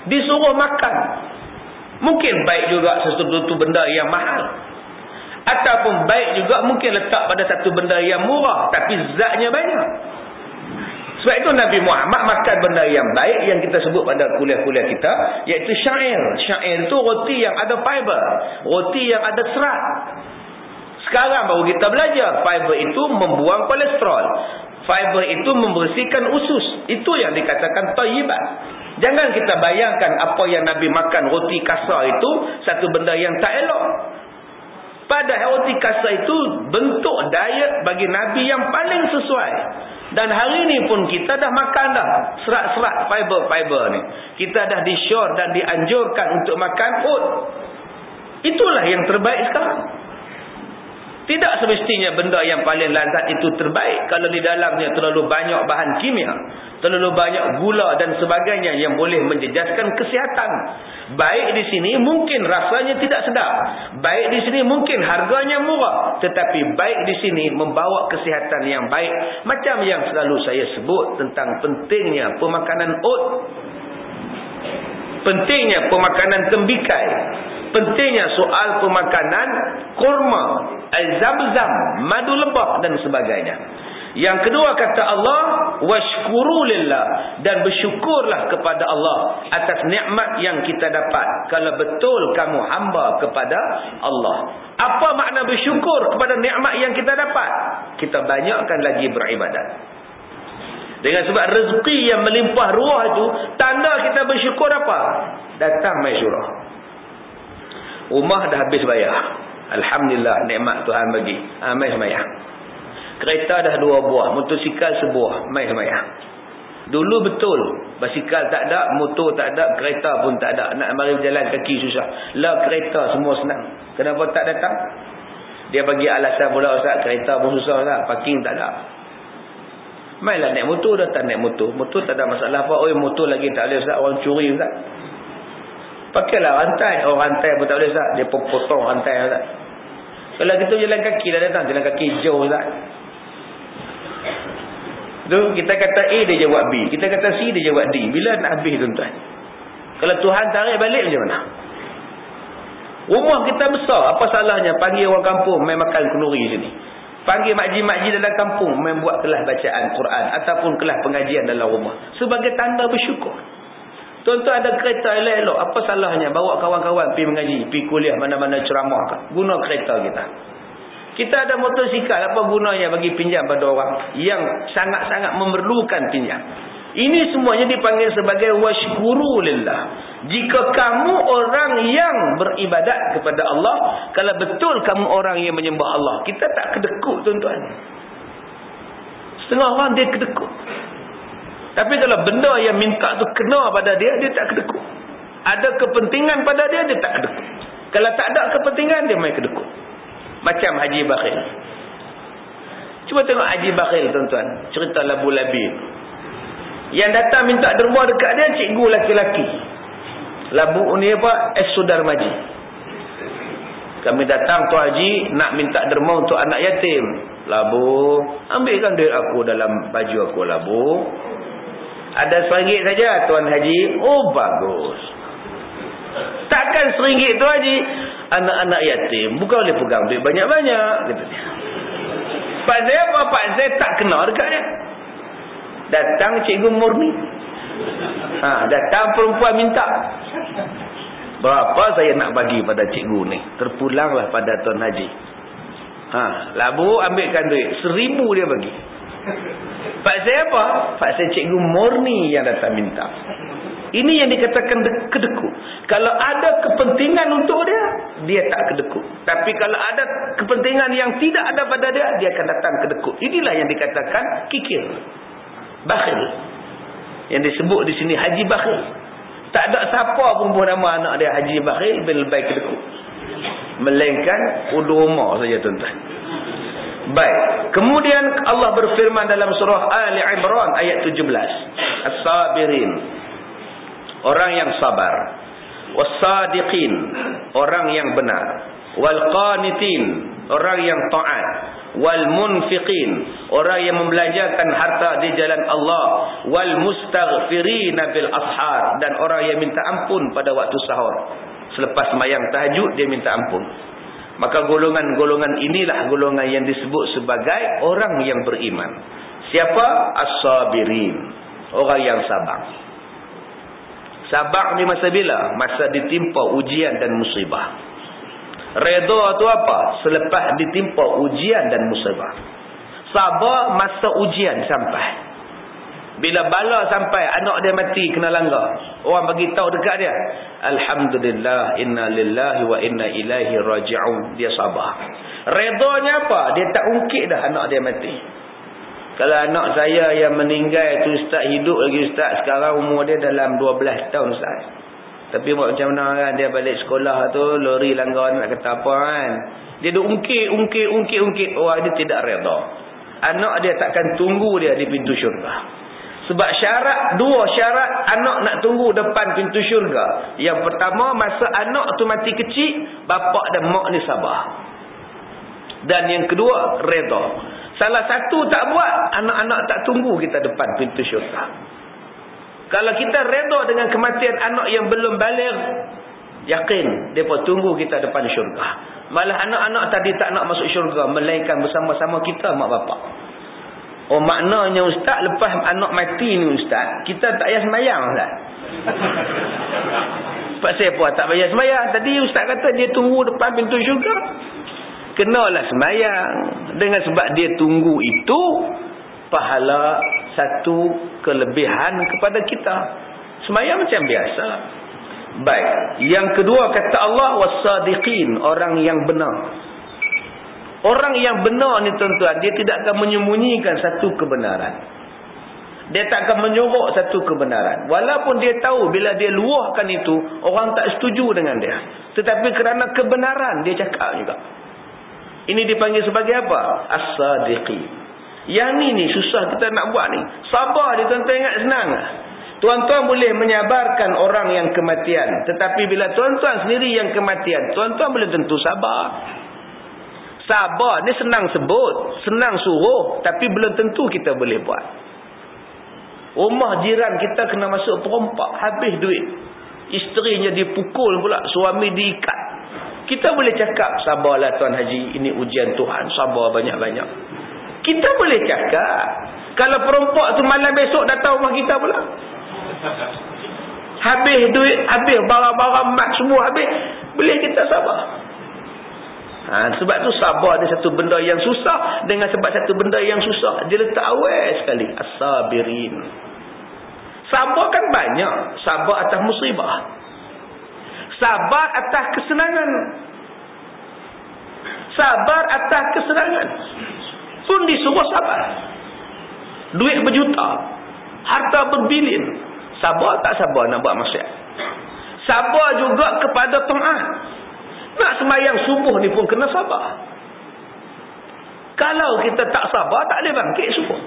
Disuruh makan. Mungkin baik juga sesuatu benda yang mahal. Ataupun baik juga mungkin letak pada satu benda yang murah tapi zatnya banyak. Sebab Sebab itu Nabi Muhammad makan benda yang baik yang kita sebut pada kuliah-kuliah kita, iaitu syair. Syair itu roti yang ada fiber, roti yang ada serat. Sekarang baru kita belajar fiber itu membuang kolesterol, fiber itu membersihkan usus. Itu yang dikatakan thayyibat. Jangan kita bayangkan apa yang Nabi makan roti kasar itu satu benda yang tak elok. Padahal roti kasar itu bentuk diet bagi Nabi yang paling sesuai. Dan hari ini pun kita dah makan dah serat-serat fiber-fiber ni. Kita dah di-sure dan dianjurkan untuk makan oat. Itulah yang terbaik sekarang. Tidak semestinya benda yang paling lazat itu terbaik kalau di dalamnya terlalu banyak bahan kimia, terlalu banyak gula dan sebagainya yang boleh menjejaskan kesihatan. Baik di sini mungkin rasanya tidak sedap, baik di sini mungkin harganya murah, tetapi baik di sini membawa kesihatan yang baik. Macam yang selalu saya sebut tentang pentingnya pemakanan oat, pentingnya pemakanan tembikai, pentingnya soal pemakanan kurma, al-zamzam, madu lebah dan sebagainya. Yang kedua kata Allah, washkuru lillah, dan bersyukurlah kepada Allah atas nikmat yang kita dapat kalau betul kamu hamba kepada Allah. Apa makna bersyukur kepada nikmat yang kita dapat? Kita banyakkan lagi beribadat. Dengan sebab rezeki yang melimpah ruah itu, tanda kita bersyukur apa? Datang Masyurah. Rumah dah habis bayar, alhamdulillah, nikmat Tuhan bagi. Mai semayang. Kereta dah 2 buah, motosikal sebuah, mai semayang. Dulu betul, basikal tak ada, motor tak ada, kereta pun tak ada. Nak mari berjalan kaki susah. Lah kereta semua senang. Kenapa tak datang? Dia bagi alasan pula, Ustaz, kereta pun susah lah, parking tak ada. Mailah naik motor, datang naik motor. Motor tak ada masalah apa. Oh, motor lagi tak boleh, Ustaz, orang curi, Ustaz. Pakailah rantai. Oh, rantai pun tak boleh, Ustaz. Dia potong rantai, Ustaz. Kalau kita jalan kaki dah datang, jalan kaki jauh, Ustaz. Tu kita kata A, dia jawab B. Kita kata C, dia jawab D. Bila nak habis, tuan-tuan? Kalau Tuhan tarik balik macam mana? Rumah kita besar, apa salahnya panggil orang kampung main makan kenduri sini? Panggil makcik-makcik dalam kampung main buat kelas bacaan Quran ataupun kelas pengajian dalam rumah sebagai tanda bersyukur. Tuan-tuan ada kereta elok-elok, apa salahnya bawa kawan-kawan pergi mengaji, pergi kuliah mana-mana ceramah kan? Guna kereta kita. Kita ada motosikal, apa gunanya bagi pinjam pada orang yang sangat-sangat memerlukan pinjam? Ini semuanya dipanggil sebagai washkuru lillah. Jika kamu orang yang beribadat kepada Allah, kalau betul kamu orang yang menyembah Allah, kita tak kedekut, tuan-tuan. Setengah orang dia kedekut. Tapi kalau benda yang minta tu kena pada dia, dia tak kedekut. Ada kepentingan pada dia, dia tak kedekut. Kalau tak ada kepentingan, dia main kedekut. Macam Haji Bakhil. Cuba tengok Haji Bakhil, tuan-tuan. Cerita labu-labi. Yang datang minta derma dekat dia, cikgu laki-laki. Labu ni apa? Sudar Maji. Kami datang tu Haji, nak minta derma untuk anak yatim. Labu, ambilkan duit aku dalam baju aku, Labu. Ada RM1 saja, Tuan Haji. Oh, bagus. Takkan RM1 tu Haji. Anak-anak yatim bukan boleh pegang duit banyak-banyak, kata dia. Pak saya apa? Pak saya tak kenal dekat dia. Datang Cikgu Murni. Datang perempuan minta. Berapa saya nak bagi pada cikgu ni? Terpulanglah pada Tuan Haji. Labu ambilkan duit. 1,000 dia bagi. Pak saya apa? Pak saya Cikgu Murni yang datang minta. Ini yang dikatakan kedekut. Kalau ada kepentingan untuk dia, dia tak kedekut. Tapi kalau ada kepentingan yang tidak ada pada dia, dia akan datang kedekut. Inilah yang dikatakan kikir, bakhil. Yang disebut di sini Haji Bakhil. Tak ada siapa pun nama anak dia Haji Bakhil bin lebih kedekut. Melainkan udur umar saja, tuan-tuan. Baik. Kemudian Allah berfirman dalam surah Ali Imran ayat 17. As-sabirin, orang yang sabar. Was-sadiqin, orang yang benar. Wal-qanitin, orang yang taat. Wal-munfiqin, orang yang membelanjakan harta di jalan Allah. Wal-mustaghfirina bil ashar, dan orang yang minta ampun pada waktu sahur. Selepas sembahyang tahajud dia minta ampun. Maka golongan-golongan inilah golongan yang disebut sebagai orang yang beriman. Siapa? As-sabirin. Orang yang sabar. Sabar ni masa bila? Masa ditimpa ujian dan musibah. Redha tu apa? Selepas ditimpa ujian dan musibah. Sabar masa ujian sampai. Bila bala sampai, anak dia mati kena langgar, orang bagi tahu dekat dia, alhamdulillah, inna lillahi wa inna ilaihi raji'un. Dia sabar. Redanya apa? Dia tak ungkit dah anak dia mati. Kalau anak saya yang meninggal tu ustaz, hidup lagi ustaz, sekarang umur dia dalam 12 tahun ustaz. Tapi macam mana kan, dia balik sekolah tu, lori langgar nak kata apa kan, dia duk ungkit. Orang dia tidak redha. Anak dia takkan tunggu dia di pintu syurga. Sebab dua syarat anak nak tunggu depan pintu syurga. Yang pertama, masa anak tu mati kecil, bapak dan mak ni sabar. Dan yang kedua, redha. Salah satu tak buat, anak-anak tak tunggu kita depan pintu syurga. Kalau kita redha dengan kematian anak yang belum baligh, yakin mereka tunggu kita depan syurga. Malah anak-anak tadi tak nak masuk syurga, melainkan bersama-sama kita mak bapak. Oh, maknanya ustaz, lepas anak mati ni ustaz, kita tak payah sembahyang ustaz. Pasal apa tak payah sembahyang? Tadi ustaz kata dia tunggu depan pintu syurga. Kenalah sembahyang. Dengan sebab dia tunggu itu, pahala satu kelebihan kepada kita. Sembahyang macam biasa. Baik. Yang kedua kata Allah, was-sadiqin, orang yang benar. Orang yang benar ni tuan-tuan, dia tidak akan menyembunyikan satu kebenaran. Dia tak akan menyuruh satu kebenaran. Walaupun dia tahu bila dia luahkan itu, orang tak setuju dengan dia. Tetapi kerana kebenaran, dia cakap juga. Ini dipanggil sebagai apa? As-sadiqi. Yang ni susah kita nak buat ni. Sabar dia tuan-tuan, ingat senang. Tuan-tuan boleh menyabarkan orang yang kematian. Tetapi bila tuan-tuan sendiri yang kematian, tuan-tuan belum tentu sabar. Sabar ni senang sebut, senang suruh, tapi belum tentu kita boleh buat. Rumah jiran kita kena masuk perompak, habis duit. Isterinya dipukul pula, suami diikat. Kita boleh cakap, sabarlah Tuan Haji, ini ujian Tuhan, sabar banyak-banyak. Kita boleh cakap. Kalau perompak tu malam besok datang rumah kita pula, habis duit, habis barang-barang mak semua habis, boleh kita sabar. Sebab tu sabar ada satu benda yang susah. Dengan sebab satu benda yang susah, dia letak awal sekali. As-sabirin. Sabar kan banyak. Sabar atas musibah, sabar atas kesenangan, sabar atas kesenangan pun disuruh sabar. Duit berjuta, harta berbilion, sabar tak sabar nak buat maksiat. Sabar juga kepada taat. Nak sembahyang subuh ni pun kena sabar. Kalau kita tak sabar, tak boleh bangkit subuh.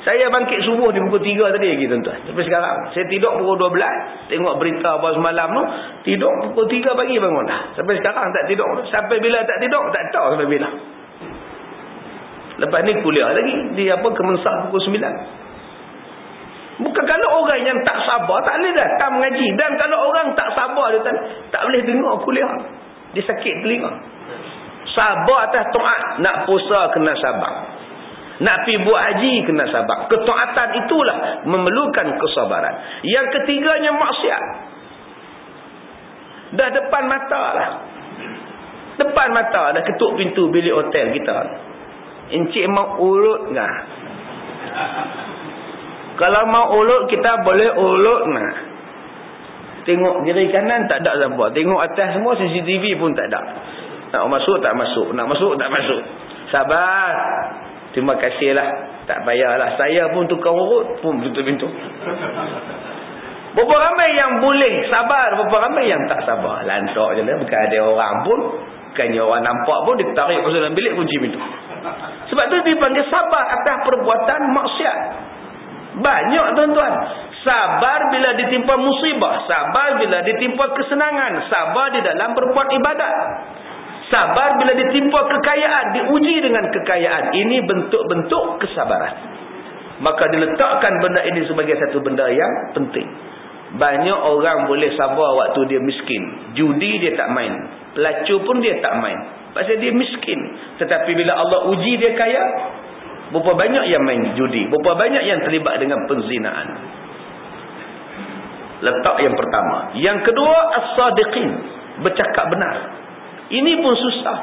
Saya bangkit subuh di pukul 3 tadi lagi tuan-tuan. Sampai sekarang. Saya tidur pukul 12. Tengok berita apa semalam tu. Tidur pukul 3 pagi bangun dah. Sampai sekarang tak tidur. Sampai bila tak tidur, tak tahu sampai bila. Lepas ni kuliah lagi. Di apa Kemensak pukul 9. Bukan kalau orang yang tak sabar tak boleh datang mengaji. Dan kalau orang tak sabar dia tak boleh dengar kuliah. Dia sakit telinga. Sabar atas taat. Nak puasa kena sabar. Nak pergi buat haji kena sabar. Ketaatan itulah memerlukan kesabaran. Yang ketiganya maksiat. Dah depan mata lah. Depan mata dah ketuk pintu bilik hotel kita. Encik mau urut ngah. Kalau mau ulut, kita boleh ulut nah. Tengok kiri kanan tak ada siapa. Tengok atas semua CCTV pun tak ada. Nak masuk tak masuk, nak masuk tak masuk. Sabar. Terima kasihlah. Tak payahlah. Saya pun tukang urut pun tutup pintu. Berapa ramai yang boleh sabar, berapa ramai yang tak sabar. Lantak je lah. Bukan ada orang pun, bukannya orang nampak pun dia tarik masuk dalam bilik kunci pintu. Sebab tu dipanggil sabar atas perbuatan maksiat. Banyak tuan-tuan. Sabar bila ditimpa musibah, sabar bila ditimpa kesenangan, sabar di dalam berbuat ibadat, sabar bila ditimpa kekayaan, diuji dengan kekayaan. Ini bentuk-bentuk kesabaran. Maka diletakkan benda ini sebagai satu benda yang penting. Banyak orang boleh sabar waktu dia miskin. Judi dia tak main, pelacur pun dia tak main, pasal dia miskin. Tetapi bila Allah uji dia kaya, Berapa banyak yang main judi, berapa banyak yang terlibat dengan penzinaan. Letak yang pertama. Yang kedua, as-sadiqin, bercakap benar. Ini pun susah.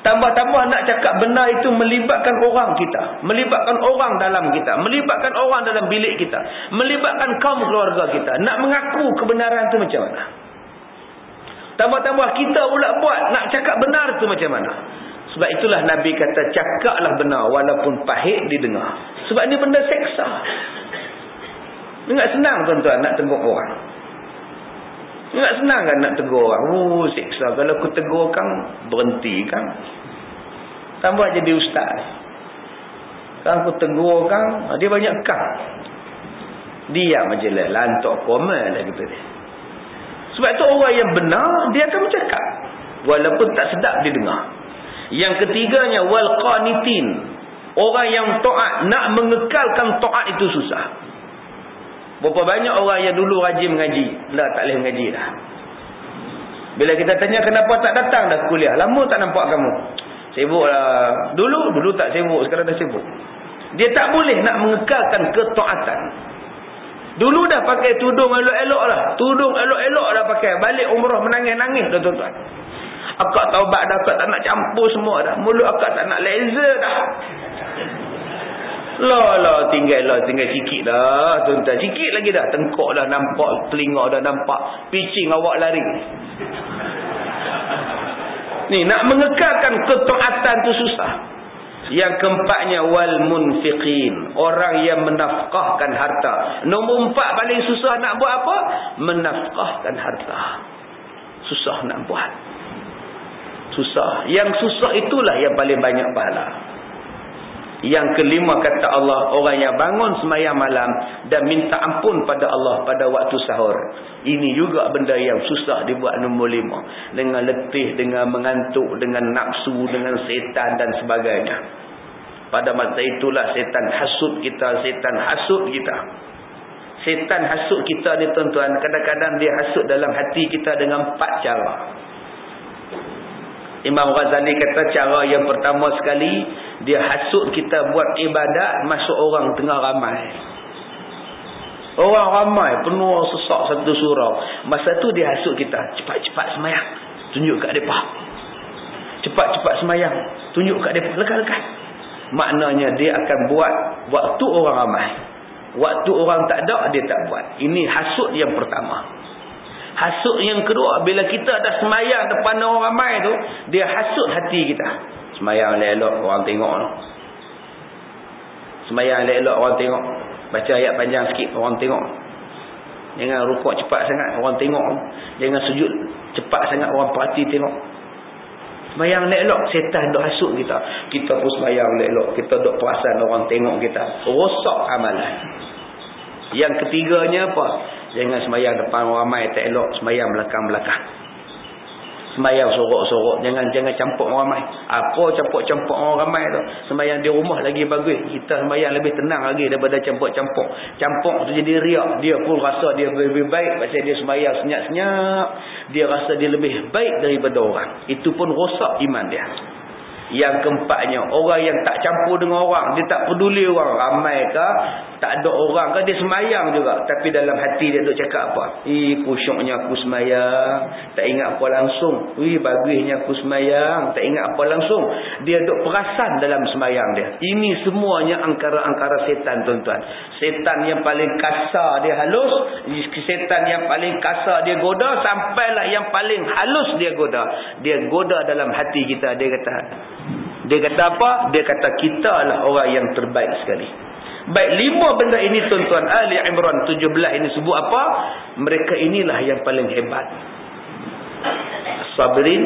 Tambah-tambah nak cakap benar itu melibatkan orang kita, melibatkan orang dalam kita, melibatkan orang dalam bilik kita, melibatkan kaum keluarga kita. Nak mengaku kebenaran itu macam mana? Tambah-tambah kita pula buat nak cakap benar itu macam mana? Sebab itulah Nabi kata, cakaplah benar walaupun pahit didengar. Sebab ini benda seksa. Ingat senang tuan-tuan nak tegur orang. Ingat senang kan nak tegur orang. Oh, seksa. Kalau aku tegur kan, berhenti kan. Tambah jadi ustaz. Kalau aku tegur kan, dia banyak kan. Diam aja lah. Lantak komen lah kita ni. Sebab itu orang yang benar, dia akan bercakap. Walaupun tak sedap didengar. Yang ketiganya, wal qanitin. Orang yang taat, nak mengekalkan taat itu susah. Berapa banyak orang yang dulu rajin mengaji, lah tak boleh mengaji dah. Bila kita tanya kenapa tak datang dah kuliah, lama tak nampak kamu. Sibuk lah. Dulu tak sibuk, sekarang dah sibuk. Dia tak boleh nak mengekalkan ketaatan. Dulu dah pakai tudung elok-elok lah. Tudung elok-elok dah pakai. Balik umrah menangis-nangis dah tuan-tuan. Akak taubat dah, akak tak nak campur semua dah. Mulut akak tak nak laser dah. Tinggal sikit dah tuan-tuan. Sikit lagi dah. Tengkok dah nampak, telinga dah nampak. Pitching awak lari. Ni nak mengekalkan ketaatan tu susah. Yang keempatnya, wal munfiqin. Orang yang menafkahkan harta. Nombor 4 paling susah nak buat apa? Menafkahkan harta. Susah nak buat. Susah. Yang susah itulah yang paling banyak pahala. Yang kelima kata Allah, orang yang bangun sembahyang malam dan minta ampun pada Allah pada waktu sahur. Ini juga benda yang susah dibuat nombor 5. Dengan letih, dengan mengantuk, dengan nafsu, dengan setan dan sebagainya. Pada masa itulah setan hasut kita, setan hasut kita. Setan hasut kita ni tuan-tuan, kadang-kadang dia hasut dalam hati kita dengan 4 cara. Imam Ghazali kata cara yang pertama sekali, dia hasut kita buat ibadat masuk orang tengah ramai. Orang ramai, penuh sesak satu surau. Masa tu dia hasut kita, cepat-cepat sembahyang, tunjuk kat mereka. Cepat-cepat sembahyang, tunjuk kat mereka, lekas-lekas. Maknanya dia akan buat waktu orang ramai. Waktu orang tak ada, dia tak buat. Ini hasut yang pertama. Hasut yang kedua, bila kita dah sembahyang depan orang ramai tu, dia hasut hati kita. Sembahyang elok-elok orang tengok. Sembahyang elok-elok orang tengok. Baca ayat panjang sikit orang tengok. Jangan rukuk cepat sangat orang tengok. Jangan sujud cepat sangat orang perhati tengok. Sembahyang elok-elok, setan duk hasut kita. Kita pun sembahyang elok-elok, kita duk perasan orang tengok kita. Rosak amalan. Yang ketiganya apa? Jangan sembahyang depan orang ramai tak elok, sembahyang belakang-belakang. Sembahyang sorok-sorok, jangan campur orang ramai. Apa campur-campur orang ramai tu? Sembahyang di rumah lagi bagus. Kita sembahyang lebih tenang lagi daripada campur-campur. Campur tu jadi riak. Dia pun rasa dia lebih baik pasal dia sembahyang senyap-senyap. Dia rasa dia lebih baik daripada orang. Itu pun rosak iman dia. Yang keempatnya, orang yang tak campur dengan orang, dia tak peduli orang ramai ke, tak ada orang ke, dia sembahyang juga, tapi dalam hati dia duk cakap apa? Kusyuknya aku sembahyang, tak ingat apa langsung. Bagusnya aku sembahyang, tak ingat apa langsung. Dia duk perasan dalam sembahyang dia. Ini semuanya angkara-angkara setan tuan-tuan. Setan yang paling kasar dia halus, setan yang paling kasar dia goda, sampailah yang paling halus dia goda. Dia goda dalam hati kita. Dia kata apa? Dia kata kita lah orang yang terbaik sekali. Baik, 5 benda ini tuan-tuan, Ali Imran 17 ini sebut apa? Mereka inilah yang paling hebat. As-sabirin,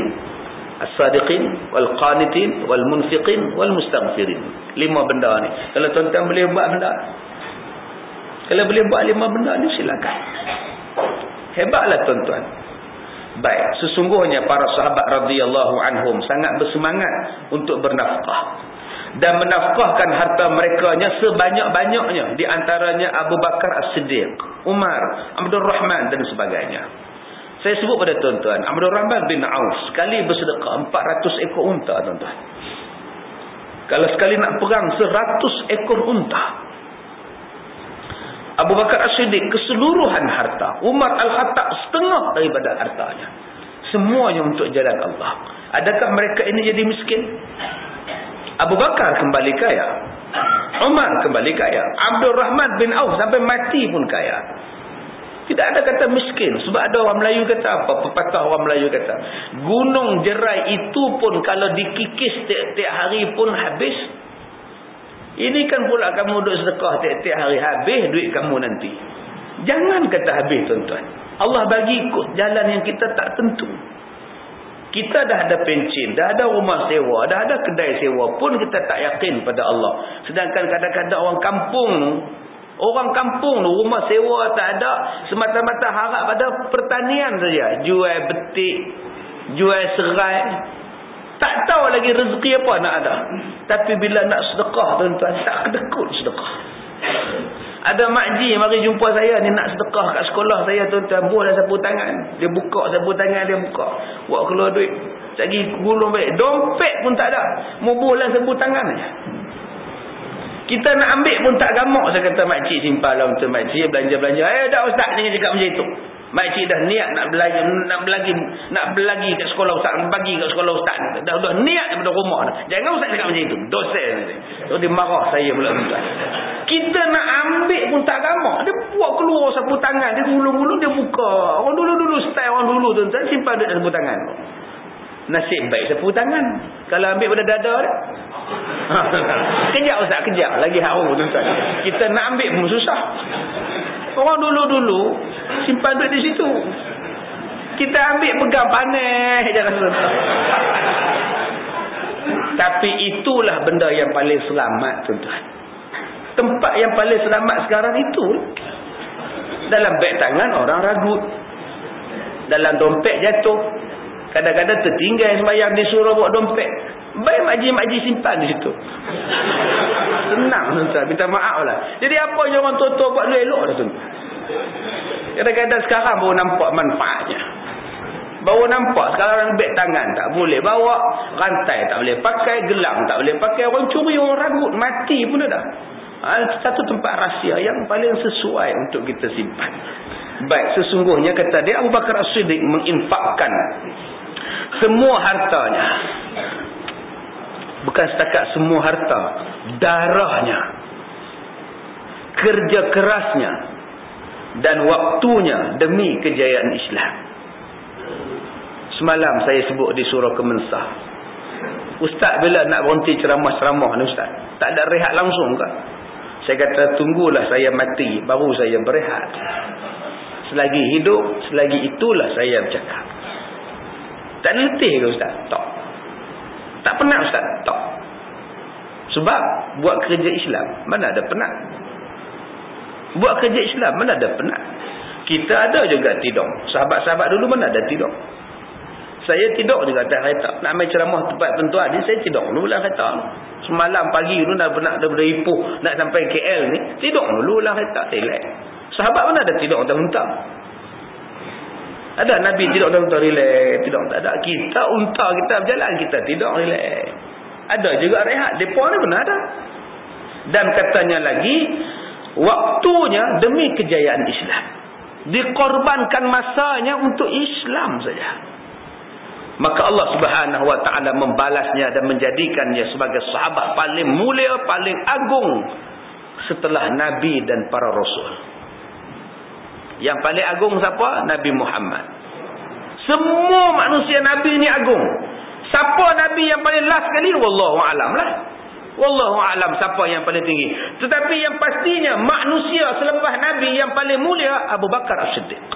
as-sadiqin, wal-qanitin, wal-munfiqin, wal-mustaghfirin. 5 benda ni. Kalau tuan-tuan boleh buat benda, kalau boleh buat 5 benda ni, silakan. Hebatlah tuan-tuan. Baik, sesungguhnya para sahabat radhiyallahu anhum sangat bersemangat untuk bernafkah dan menafkahkan harta merekanya sebanyak-banyaknya, di antaranya Abu Bakar As-Siddiq, Umar, Abdul Rahman dan sebagainya. Saya sebut pada tuan-tuan, Abdul Rahman bin Auf sekali bersedekah 400 ekor unta tuan-tuan. Kalau sekali nak perang 100 ekor unta. Abu Bakar As-Siddiq keseluruhan harta. Umar Al-Khattab setengah daripada hartanya. Semuanya untuk jalan Allah. Adakah mereka ini jadi miskin? Abu Bakar kembali kaya. Umar kembali kaya. Abdul Rahman bin Auf sampai mati pun kaya. Tidak ada kata miskin. Sebab ada orang Melayu kata apa? Pepatah orang Melayu kata, gunung jerai itu pun kalau dikikis tiap-tiap hari pun habis. Ini kan pula kamu duduk sedekah tiap-tiap hari, habis duit kamu nanti. Jangan kata habis, tuan-tuan. Allah bagi ikut jalan yang kita tak tentu. Kita dah ada pencin, dah ada rumah sewa, dah ada kedai sewa pun kita tak yakin pada Allah. Sedangkan kadang-kadang orang kampung tu rumah sewa tak ada, semata-mata harap pada pertanian saja. Jual betik, jual serai. Tak tahu lagi rezeki apa nak ada. Tapi bila nak sedekah, tuan-tuan, tak kedekut sedekah. Ada makcik mari jumpa saya ni nak sedekah kat sekolah saya, tuan-tuan, buah sapu tangan. Dia buka sapu tangan, dia buka. Buat keluar duit. Lagi gulung baik. Dompet pun tak ada. Mubuhlah sapu tangan saja. Kita nak ambil pun tak gamak. Saya kata makcik simpan lah untuk makcik belanja-belanja. Dah ustaz jangan cakap macam itu. Makcik dah niat nak belagi kat sekolah ustaz, bagi kat sekolah ustaz. Dah niat daripada rumah dah. Jangan ustaz cakap macam itu. Dosa nanti. So dia marah saya pula tuan. Kita nak ambil pun tak gamak. Dia buat keluar sapu tangan, dia gulung-gulung, dia buka. Orang dulu-dulu style orang dulu tuan-tuan simpan duit sapu tangan. Nasib baik sapu tangan. Kalau ambil pada dada dah. Kejap ustaz, kejap. Lagi haru tuan-tuan. Kita nak ambil pun susah. Orang dulu-dulu simpan duit di situ. Kita ambil pegang panas je rasa. Tapi itulah benda yang paling selamat, tuan-tuan. Tempat yang paling selamat sekarang itu, dalam beg tangan orang ragut, dalam dompet jatuh, kadang-kadang tertinggal sembahyang disuruh bawa dompet. Baik makcik-makcik simpan di situ. Senang, tuan-tuan. Minta maaf lah. Jadi apa yang orang tua-tua buat elok dah, tuan-tuan. Kadang-kadang sekarang baru nampak manfaatnya. Baru nampak sekarang beg tangan tak boleh bawa, rantai tak boleh pakai, gelang tak boleh pakai. Orang curi, orang ragut, mati pun ada. Satu tempat rahsia yang paling sesuai untuk kita simpan. Baik, sesungguhnya kata dia, Abu Bakar As-Siddiq menginfakkan semua hartanya. Bukan setakat semua harta, darahnya, kerja kerasnya, dan waktunya demi kejayaan Islam. Semalam saya sebut di surah Kemensah. Ustaz bila nak berhenti ceramah-ceramah ni ustaz, tak ada rehat langsung ke? Saya kata tunggulah saya mati baru saya berehat. Selagi hidup, selagi itulah saya bercakap. Tak letih ke ustaz? Tak. Tak penat ustaz? Tak. Sebab buat kerja Islam mana ada penat. Buat kerja Islam mana ada penat. Kita ada juga tidur. Sahabat-sahabat dulu mana ada tidur. Saya tidur juga atas kereta. Nak main ceramah tempat tentuan ni, saya tidur dulu lah kereta. Semalam pagi dulu dah penat daripada Ipoh nak sampai KL ni, tidur dulu lah kereta. Relax. Sahabat mana ada tidur unta-unta. Ada Nabi tidur unta relax, tidur tak ada. Kita unta kita berjalan, kita tidur relax. Ada juga rehat. Depa ni pun ada. Dan katanya lagi, waktunya demi kejayaan Islam. Dikorbankan masanya untuk Islam saja. Maka Allah Subhanahu wa taala membalasnya dan menjadikannya sebagai sahabat paling mulia, paling agung setelah Nabi dan para Rasul. Yang paling agung siapa? Nabi Muhammad. Semua manusia Nabi ni agung. Siapa Nabi yang paling last sekali? Wallahu a'lam lah. Wallahu a'lam siapa yang paling tinggi. Tetapi yang pastinya manusia selepas Nabi yang paling mulia Abu Bakar As-Siddiq.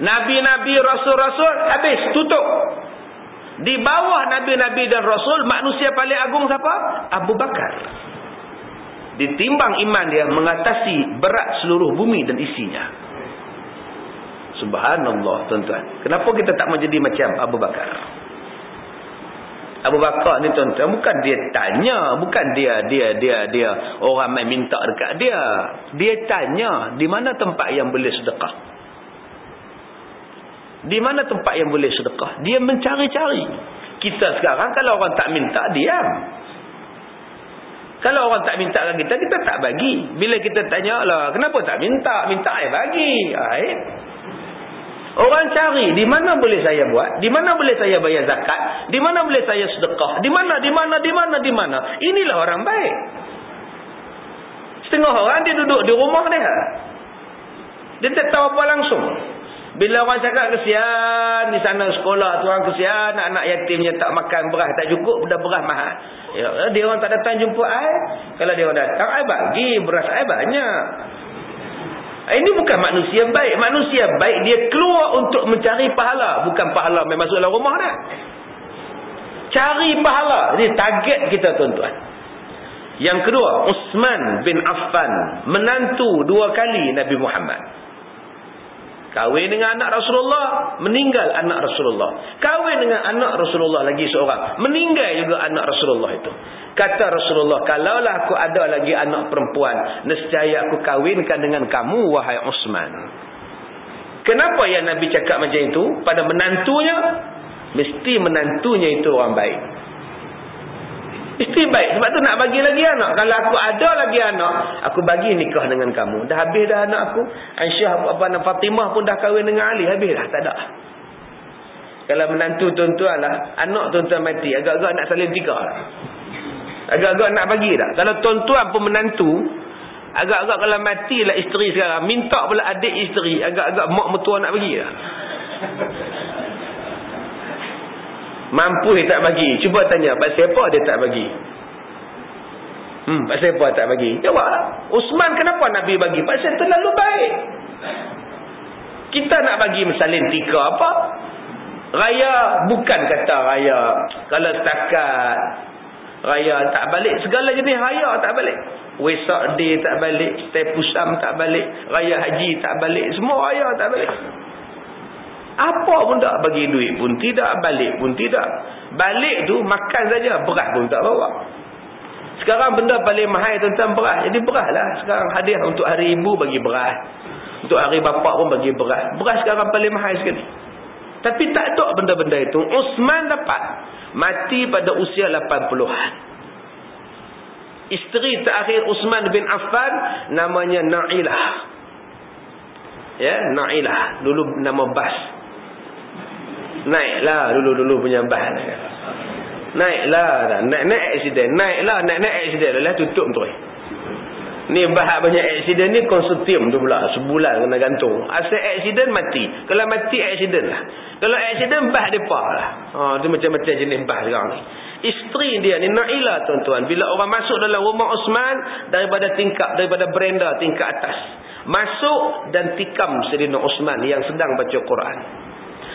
Nabi-Nabi, Rasul-Rasul habis, tutup. Di bawah Nabi-Nabi dan Rasul, manusia paling agung siapa? Abu Bakar. Ditimbang iman dia mengatasi berat seluruh bumi dan isinya. Subhanallah, tuan-tuan. Kenapa kita tak menjadi macam Abu Bakar? Abu Bakar ni tuan-tuan, bukan dia tanya, bukan dia orang main minta dekat dia. Dia tanya, di mana tempat yang boleh sedekah? Di mana tempat yang boleh sedekah? Dia mencari-cari. Kita sekarang kalau orang tak minta, diam. Kalau orang tak minta kat kita, kita tak bagi. Bila kita tanya lah, kenapa tak minta? Minta bagi. Orang cari, di mana boleh saya buat? Di mana boleh saya bayar zakat? Di mana boleh saya sedekah? Di mana? Inilah orang baik. Setengah orang dia duduk di rumah dia. Dia tak tahu apa langsung. Bila orang cakap kesian di sana sekolah tu, orang kesian anak yatimnya tak makan beras tak cukup, dah beras mahal. Ya, dia orang tak datang jumpa ai. Kalau dia orang datang, ai bagi beras ai banyak. Ini bukan manusia baik. Manusia baik dia keluar untuk mencari pahala, bukan pahala main masuk dalam rumah dah. Cari pahala. Ini target kita tuan-tuan. Yang kedua, Uthman bin Affan, menantu 2 kali Nabi Muhammad. Kahwin dengan anak Rasulullah, meninggal anak Rasulullah. Kahwin dengan anak Rasulullah lagi seorang, meninggal juga anak Rasulullah itu. Kata Rasulullah, kalaulah aku ada lagi anak perempuan, nescaya aku kahwinkan dengan kamu, wahai Uthman. Kenapa yang Nabi cakap macam itu pada menantunya? Mesti menantunya itu orang baik. Mesti baik. Sebab tu nak bagi lagi anak. Kalau aku ada lagi anak, aku bagi nikah dengan kamu. Dah habis dah anak aku. Aisyah, Fatimah pun dah kahwin dengan Ali. Habis dah. Tak ada. Kalau menantu tuan-tuan lah, anak tuan-tuan mati, agak-agak nak salin tikar. Agak-agak nak bagi dah. Kalau tuan-tuan pun menantu, agak-agak kalau matilah isteri sekarang, minta pula adik isteri, agak-agak mak mertua nak bagi dah. Mampu dia tak bagi. Cuba tanya, pasal apa dia tak bagi? Pasal apa tak bagi? Jawab. Uthman kenapa Nabi bagi? Pasal terlalu baik. Kita nak bagi misalin tika apa? Raya, bukan kata raya. Kalau setakat raya tak balik, segala jenis raya tak balik. Wesak Day tak balik, Tepusam tak balik, Raya Haji tak balik, semua raya tak balik. Apa pun tak, bagi duit pun tidak, balik pun tidak. Balik tu makan saja, beras pun tak bawa. Sekarang benda paling mahal tentang beras. Jadi beras lah. Sekarang hadiah untuk hari ibu bagi beras. Untuk hari bapa pun bagi beras. Beras sekarang paling mahal sekali. Tapi tak ada benda-benda itu. Uthman dapat. Mati pada usia 80-an. Isteri terakhir Uthman bin Affan namanya Na'ilah. Ya, Na'ilah. Dulu nama Bas. Naiklah dulu punya bas. Naiklah, naik aksiden. Naiklah, naik aksiden. Lepas tutup tu. Ni bahak banyak aksiden ni konsortium tu pula. Sebulan kena gantung. Asal aksiden mati. Kalau mati aksiden lah. Kalau aksiden bah depa lah. Tu macam-macam jenis bah sekarang ni. Isteri dia ni Na'ilah tuan-tuan. Bila orang masuk dalam rumah Uthman, daripada beranda tingkat atas, masuk dan tikam Sayyidina Uthman yang sedang baca Quran.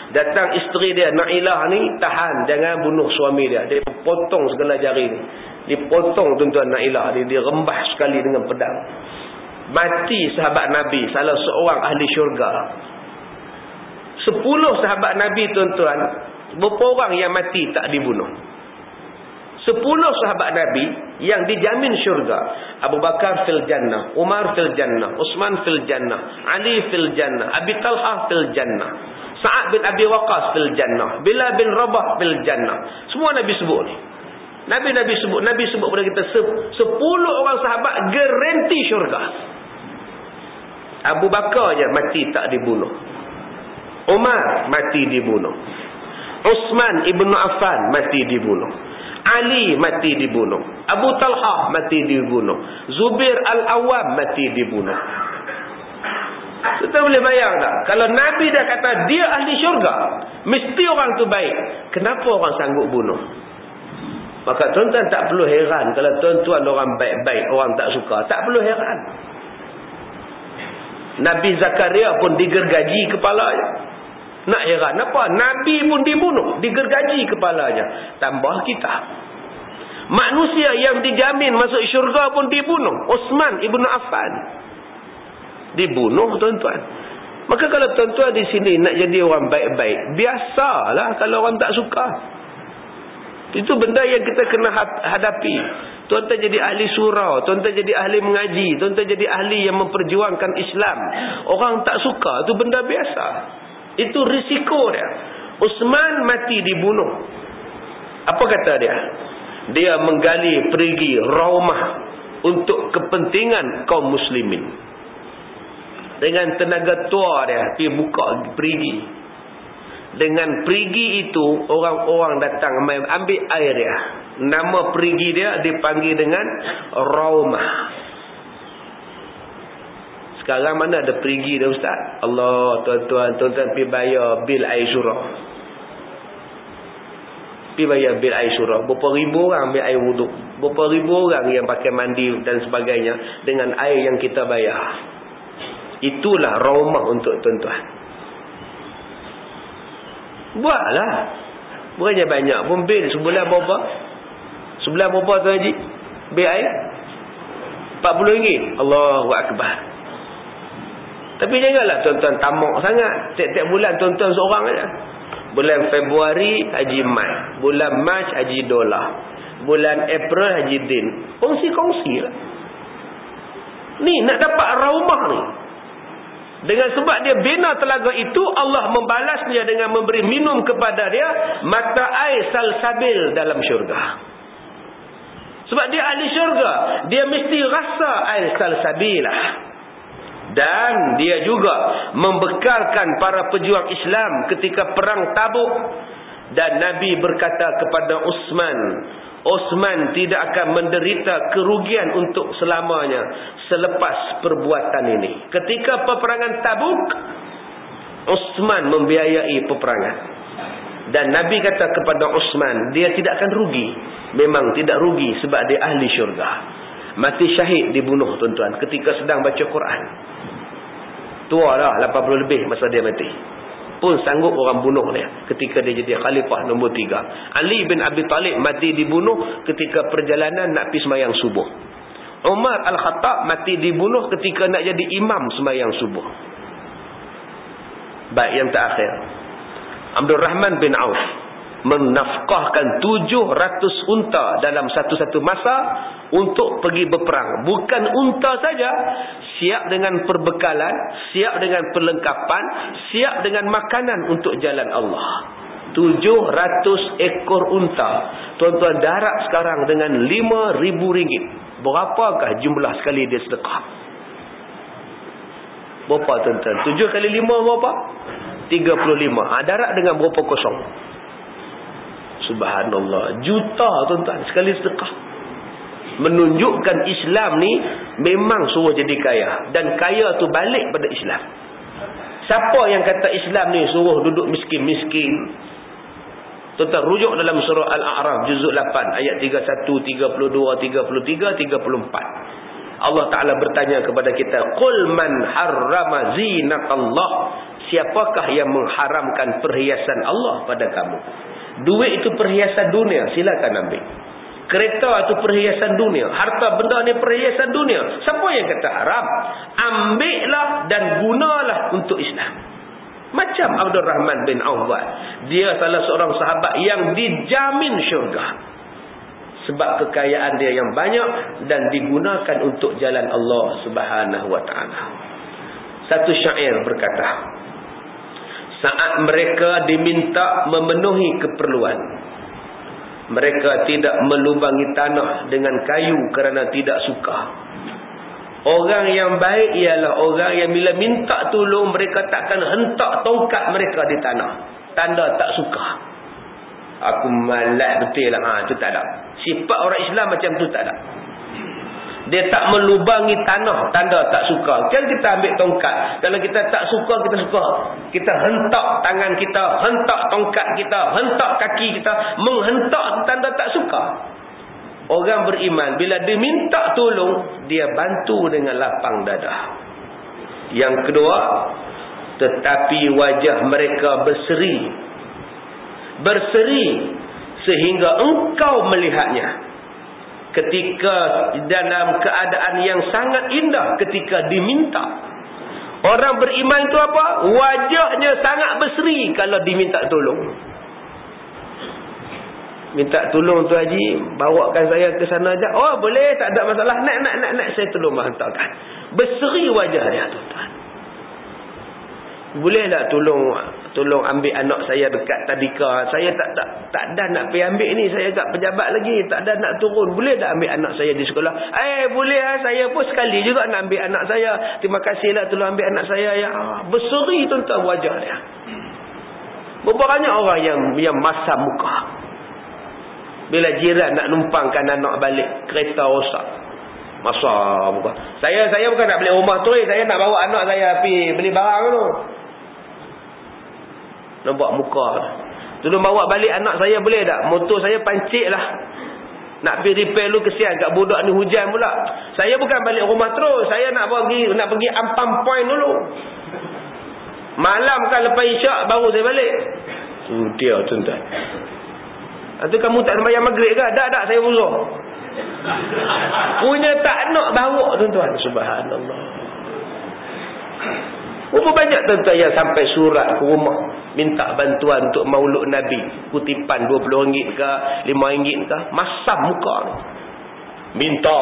Datang isteri dia Na'ilah ni, tahan jangan bunuh suami dia. Dia potong segala jari ni. Dipotong tuan-tuan Na'ilah. Dia rembah sekali dengan pedang. Mati sahabat Nabi, salah seorang ahli syurga. 10 sahabat Nabi tuan-tuan, berapa orang yang mati tak dibunuh? 10 sahabat Nabi yang dijamin syurga. Abu Bakar fil jannah, Umar fil jannah, Uthman fil jannah, Ali fil jannah, Abi Talha fil jannah, Sa'ad bin Abi Waqqas fil jannah, Bilal bin Rabah fil jannah. Semua Nabi sebut ni. Nabi sebut pada kita 10 orang sahabat garanti syurga. Abu Bakar je mati tak dibunuh. Umar mati dibunuh. Uthman ibn Affan mati dibunuh. Ali mati dibunuh. Abu Talha mati dibunuh. Zubair Al-Awwam mati dibunuh. Kita boleh bayang tak? Kalau Nabi dah kata dia ahli syurga, mesti orang tu baik. Kenapa orang sanggup bunuh? Maka tuan-tuan tak perlu heran kalau tuan-tuan orang baik-baik, orang tak suka. Tak perlu heran. Nabi Zakaria pun digergaji kepalanya. Nak heran apa? Nabi pun dibunuh, digergaji kepalanya. Tambah kita. Manusia yang dijamin masuk syurga pun dibunuh. Uthman ibn Affan dibunuh tuan-tuan. Maka kalau tuan-tuan di sini nak jadi orang baik-baik, biasalah kalau orang tak suka. Itu benda yang kita kena hadapi. Tuan-tuan jadi ahli surau, tuan-tuan jadi ahli mengaji, tuan-tuan jadi ahli yang memperjuangkan Islam. Orang tak suka, itu benda biasa. Itu risiko dia. Uthman mati dibunuh. Apa kata dia? Dia menggali perigi raumah untuk kepentingan kaum muslimin. Dengan tenaga tua dia pergi buka perigi. Dengan perigi itu orang-orang datang ambil air dia. Nama perigi dia dipanggil dengan raumah. Sekarang mana ada perigi dah ustaz? Allah, tuan-tuan pergi bayar bil air syurah. Pergi bayar bil air syurah. Berapa ribu orang ambil air wuduk. Berapa ribu orang yang pakai mandi dan sebagainya dengan air yang kita bayar. Itulah raumah untuk tuan-tuan. Buatlah. Bukannya banyak pun bil. Sebulan berapa? Sebulan berapa Tuan Haji? Bil air? RM40. Allahu Akbar. Tapi janganlah tuan-tuan tamak sangat. Tiap-tiap bulan tuan-tuan seorang saja. Bulan Februari Haji Mat. Bulan Mac Haji Dolar. Bulan April Haji Din. Kongsi-kongsi lah. Ni nak dapat raumah ni. Dengan sebab dia bina telaga itu, Allah membalas dia dengan memberi minum kepada dia mata air salsabil dalam syurga. Sebab dia ahli syurga, dia mesti rasa air salsabilah. Dan dia juga membekalkan para pejuang Islam ketika perang Tabuk. Dan Nabi berkata kepada Uthman tidak akan menderita kerugian untuk selamanya selepas perbuatan ini. Ketika peperangan Tabuk, Uthman membiayai peperangan. Dan Nabi kata kepada Uthman, dia tidak akan rugi. Memang tidak rugi sebab dia ahli syurga. Mati syahid dibunuh tuan-tuan ketika sedang baca Quran. Tua dah 80 lebih masa dia mati. Pun sanggup orang bunuh dia ketika dia jadi khalifah nombor 3. Ali bin Abi Talib mati dibunuh ketika perjalanan nak pergi sembahyang subuh. Umar Al-Khattab mati dibunuh ketika nak jadi imam sembahyang subuh. Baik, yang terakhir, Abdul Rahman bin Auf menafkahkan 700 unta dalam satu-satu masa untuk pergi berperang. Bukan unta saja, siap dengan perbekalan, siap dengan perlengkapan, siap dengan makanan untuk jalan Allah. 700 ekor unta. Tuan-tuan, darat sekarang dengan RM5,000. Berapakah jumlah sekali dia sedekah? Berapa tuan-tuan? 7 kali 5 berapa? 35. Darat dengan berapa kosong? Subhanallah. Juta tuan-tuan sekali sedekah. Menunjukkan Islam ni memang suruh jadi kaya. Dan kaya tu balik pada Islam. Siapa yang kata Islam ni suruh duduk miskin-miskin? Tuan-tuan, rujuk dalam surah Al-A'raf juzuk 8 ayat 31, 32, 33, 34. Allah Ta'ala bertanya kepada kita, Qul man harrama zinatallah. Siapakah yang mengharamkan perhiasan Allah pada kamu? Duit itu perhiasan dunia, silakan ambil. Kereta itu perhiasan dunia, harta benda ni perhiasan dunia. Siapa yang kata haram? Ambillah dan gunalah untuk Islam. Macam Abdul Rahman bin Auf, dia salah seorang sahabat yang dijamin syurga sebab kekayaan dia yang banyak dan digunakan untuk jalan Allah Subhanahu wa taala. Satu syair berkata, saat mereka diminta memenuhi keperluan, mereka tidak melubangi tanah dengan kayu kerana tidak suka. Orang yang baik ialah orang yang bila minta tolong, mereka takkan hentak tongkat mereka di tanah. Tanda tak suka. Aku malas betul lah. Itu tak ada. Sifat orang Islam macam tu tak ada. Dia tak melubangi tanah. Tanda tak suka. Kan kita ambil tongkat. Kalau kita tak suka, kita suka. Kita hentak tangan kita, hentak tongkat kita, hentak kaki kita. Menghentak tanda tak suka. Orang beriman bila diminta tolong, dia bantu dengan lapang dada. Yang kedua, tetapi wajah mereka berseri. Berseri sehingga engkau melihatnya. Ketika dalam keadaan yang sangat indah ketika diminta. Orang beriman itu apa? Wajahnya sangat berseri kalau diminta tolong. Minta tolong tu Haji, bawakan saya ke sana aja. Oh boleh, tak ada masalah. Nak saya tolong hantarkan. Berseri wajah dia tuan-tuan. Boleh tak tolong ambil anak saya dekat tadika. Saya tak ada nak pergi ambil ni. Saya kat pejabat lagi. Tak ada nak turun. Boleh tak ambil anak saya di sekolah? Boleh lah. Saya pun sekali juga nak ambil anak saya. Terima kasihlah tolong ambil anak saya. Ya, berseri tuan-tuan wajah dia. Berapa banyak orang yang masam muka. Bila jiran nak numpangkan anak balik, kereta rosak. Masam muka. Saya bukan nak beli rumah tu. Saya nak bawa anak saya pergi beli barang tu. Nampak muka. Tolong bawa balik anak saya boleh tak? Motor saya pancit lah. Nak pergi repair dulu, kesian kat budak ni hujan pula. Saya bukan balik rumah terus. Saya nak pergi Ampang Point dulu. Malam kan lepas isyak baru saya balik. Dia tuan-tuan. Itu kamu tak bayar maghrib ke? Tak saya uzur. Punya tak nak bawa tuan-tuan. Subhanallah. Berapa banyak tuan-tuan yang sampai surat ke rumah minta bantuan untuk maulud Nabi, kutipan RM20 ke RM5 ke, masam muka ni. Minta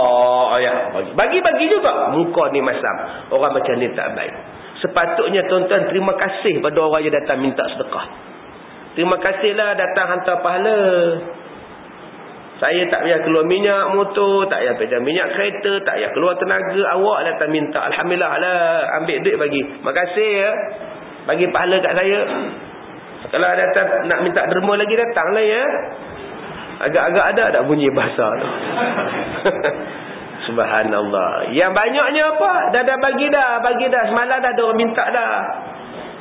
ya, bagi juga muka ni masam. Orang macam ni tak baik. Sepatutnya tuan-tuan terima kasih pada orang yang datang minta sedekah. Terima kasihlah datang hantar pahala. Saya tak payah keluar minyak motor, tak payah pinjam minyak kereta, tak payah keluar tenaga. Awak datang minta. Alhamdulillah lah. Ambil duit bagi. Makasih ya. Bagi pahala kat saya. Kalau datang nak minta derma lagi, datanglah ya. Agak-agak ada tak bunyi bahasa tu. Subhanallah. Yang banyaknya apa? Dah bagi dah. Semalam dah ada orang minta dah.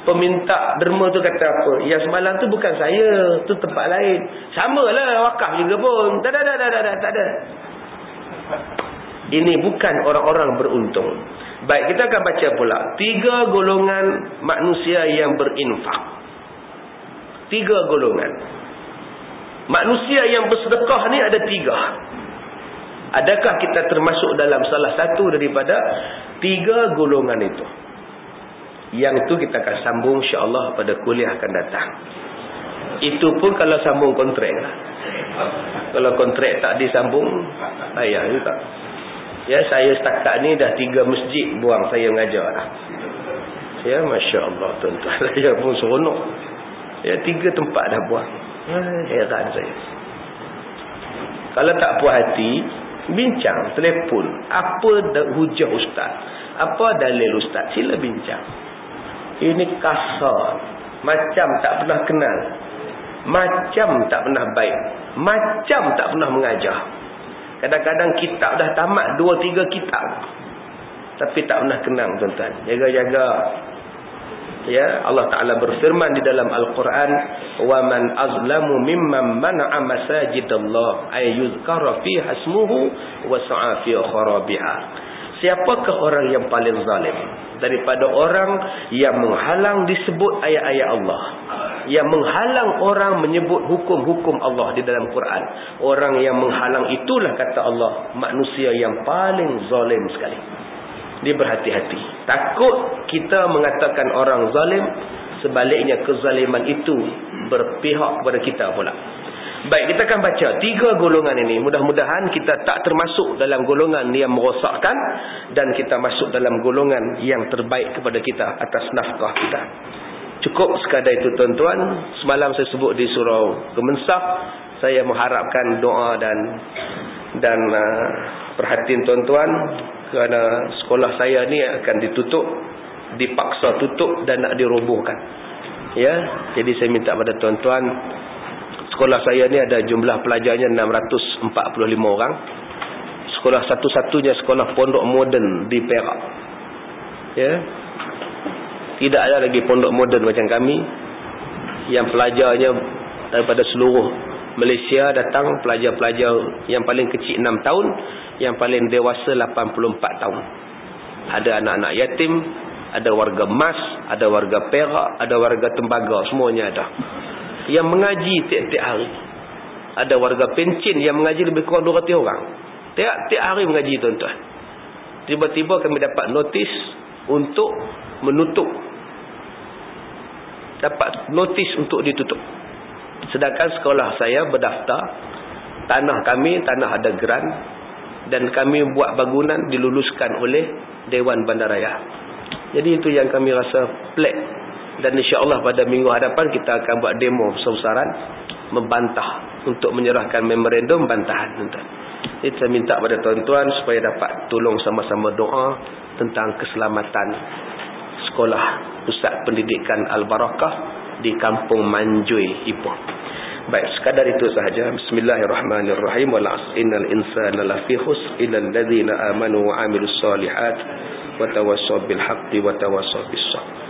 Peminta derma tu kata apa? Yang semalam tu bukan saya, tu tempat lain. Samalah wakaf juga pun. Tak ada. Ini bukan orang-orang beruntung. Baik, kita akan baca pula 3 golongan manusia yang berinfak. 3 golongan manusia yang bersedekah ni ada 3. Adakah kita termasuk dalam salah satu daripada 3 golongan itu? Yang itu kita akan sambung insya-Allah pada kuliah akan datang. Itu pun kalau sambung kontrak. Kalau kontrak tak disambung, payah juga. Ya, saya setakat ni dah 3 masjid buang saya mengajar dah. Ya, masya-Allah tuan-tuan. Saya pun seronok. Ya, 3 tempat dah buang. Heran saya. Kalau tak puas hati, bincang, telefon. Apa hujah ustaz? Apa dalil ustaz? Sila bincang. Ini kasar. Macam tak pernah kenal. Macam tak pernah baik. Macam tak pernah mengajar. Kadang-kadang kitab dah tamat 2-3 kitab. Tapi tak pernah kenang tuan-tuan. Jaga-jaga. Ya, Allah Ta'ala berfirman di dalam Al-Quran, "Wa man azlamu mimman mana'a masajidallah ay yuzkara fiha ismuhu wa sa'a fi kharabiha." Siapakah orang yang paling zalim daripada orang yang menghalang disebut ayat-ayat Allah, yang menghalang orang menyebut hukum-hukum Allah di dalam Quran? Orang yang menghalang itulah kata Allah manusia yang paling zalim sekali. Dia berhati-hati. Takut kita mengatakan orang zalim, sebaliknya kezaliman itu berpihak kepada kita pula. Baik, kita akan baca 3 golongan ini. Mudah-mudahan kita tak termasuk dalam golongan yang merosakkan, dan kita masuk dalam golongan yang terbaik kepada kita atas nafkah kita. Cukup sekadar itu tuan-tuan. Semalam saya sebut di surau Gemensah, saya mengharapkan doa dan perhatian tuan-tuan, kerana sekolah saya ni akan ditutup, dipaksa tutup dan nak dirobohkan. Ya, jadi saya minta pada tuan-tuan, sekolah saya ni ada jumlah pelajarnya 645 orang. Sekolah satu-satunya sekolah pondok moden di Perak. Ya. Tidak ada lagi pondok moden macam kami yang pelajarnya daripada seluruh Malaysia datang, pelajar-pelajar yang paling kecil 6 tahun, yang paling dewasa 84 tahun. Ada anak-anak yatim, ada warga emas, ada warga perak, ada warga tembaga, semuanya ada. Yang mengaji tiap-tiap hari. Ada warga pencin yang mengaji lebih kurang 200 orang. Tiap-tiap hari mengaji tuan-tuan. Tiba-tiba kami dapat notis untuk menutup. Dapat notis untuk ditutup. Sedangkan sekolah saya berdaftar, tanah kami, tanah ada geran, dan kami buat bangunan diluluskan oleh Dewan Bandaraya. Jadi itu yang kami rasa pelik Dan insya-Allah pada minggu hadapan kita akan buat demo besar-besaran membantah untuk menyerahkan memorandum bantahan tuan-tuan. Jadi saya minta pada tuan-tuan supaya dapat tolong sama-sama doa tentang keselamatan sekolah Pusat Pendidikan Al-Barakah di Kampung Manjui, Ipoh. Baik, sekadar itu sahaja. Bismillahirrahmanirrahim. Wal 'asri innal insana lafi khusr illa alladzina amanu wa 'amilus solihat wa tawassaw bil haqqi wa tawassaw bis sabr.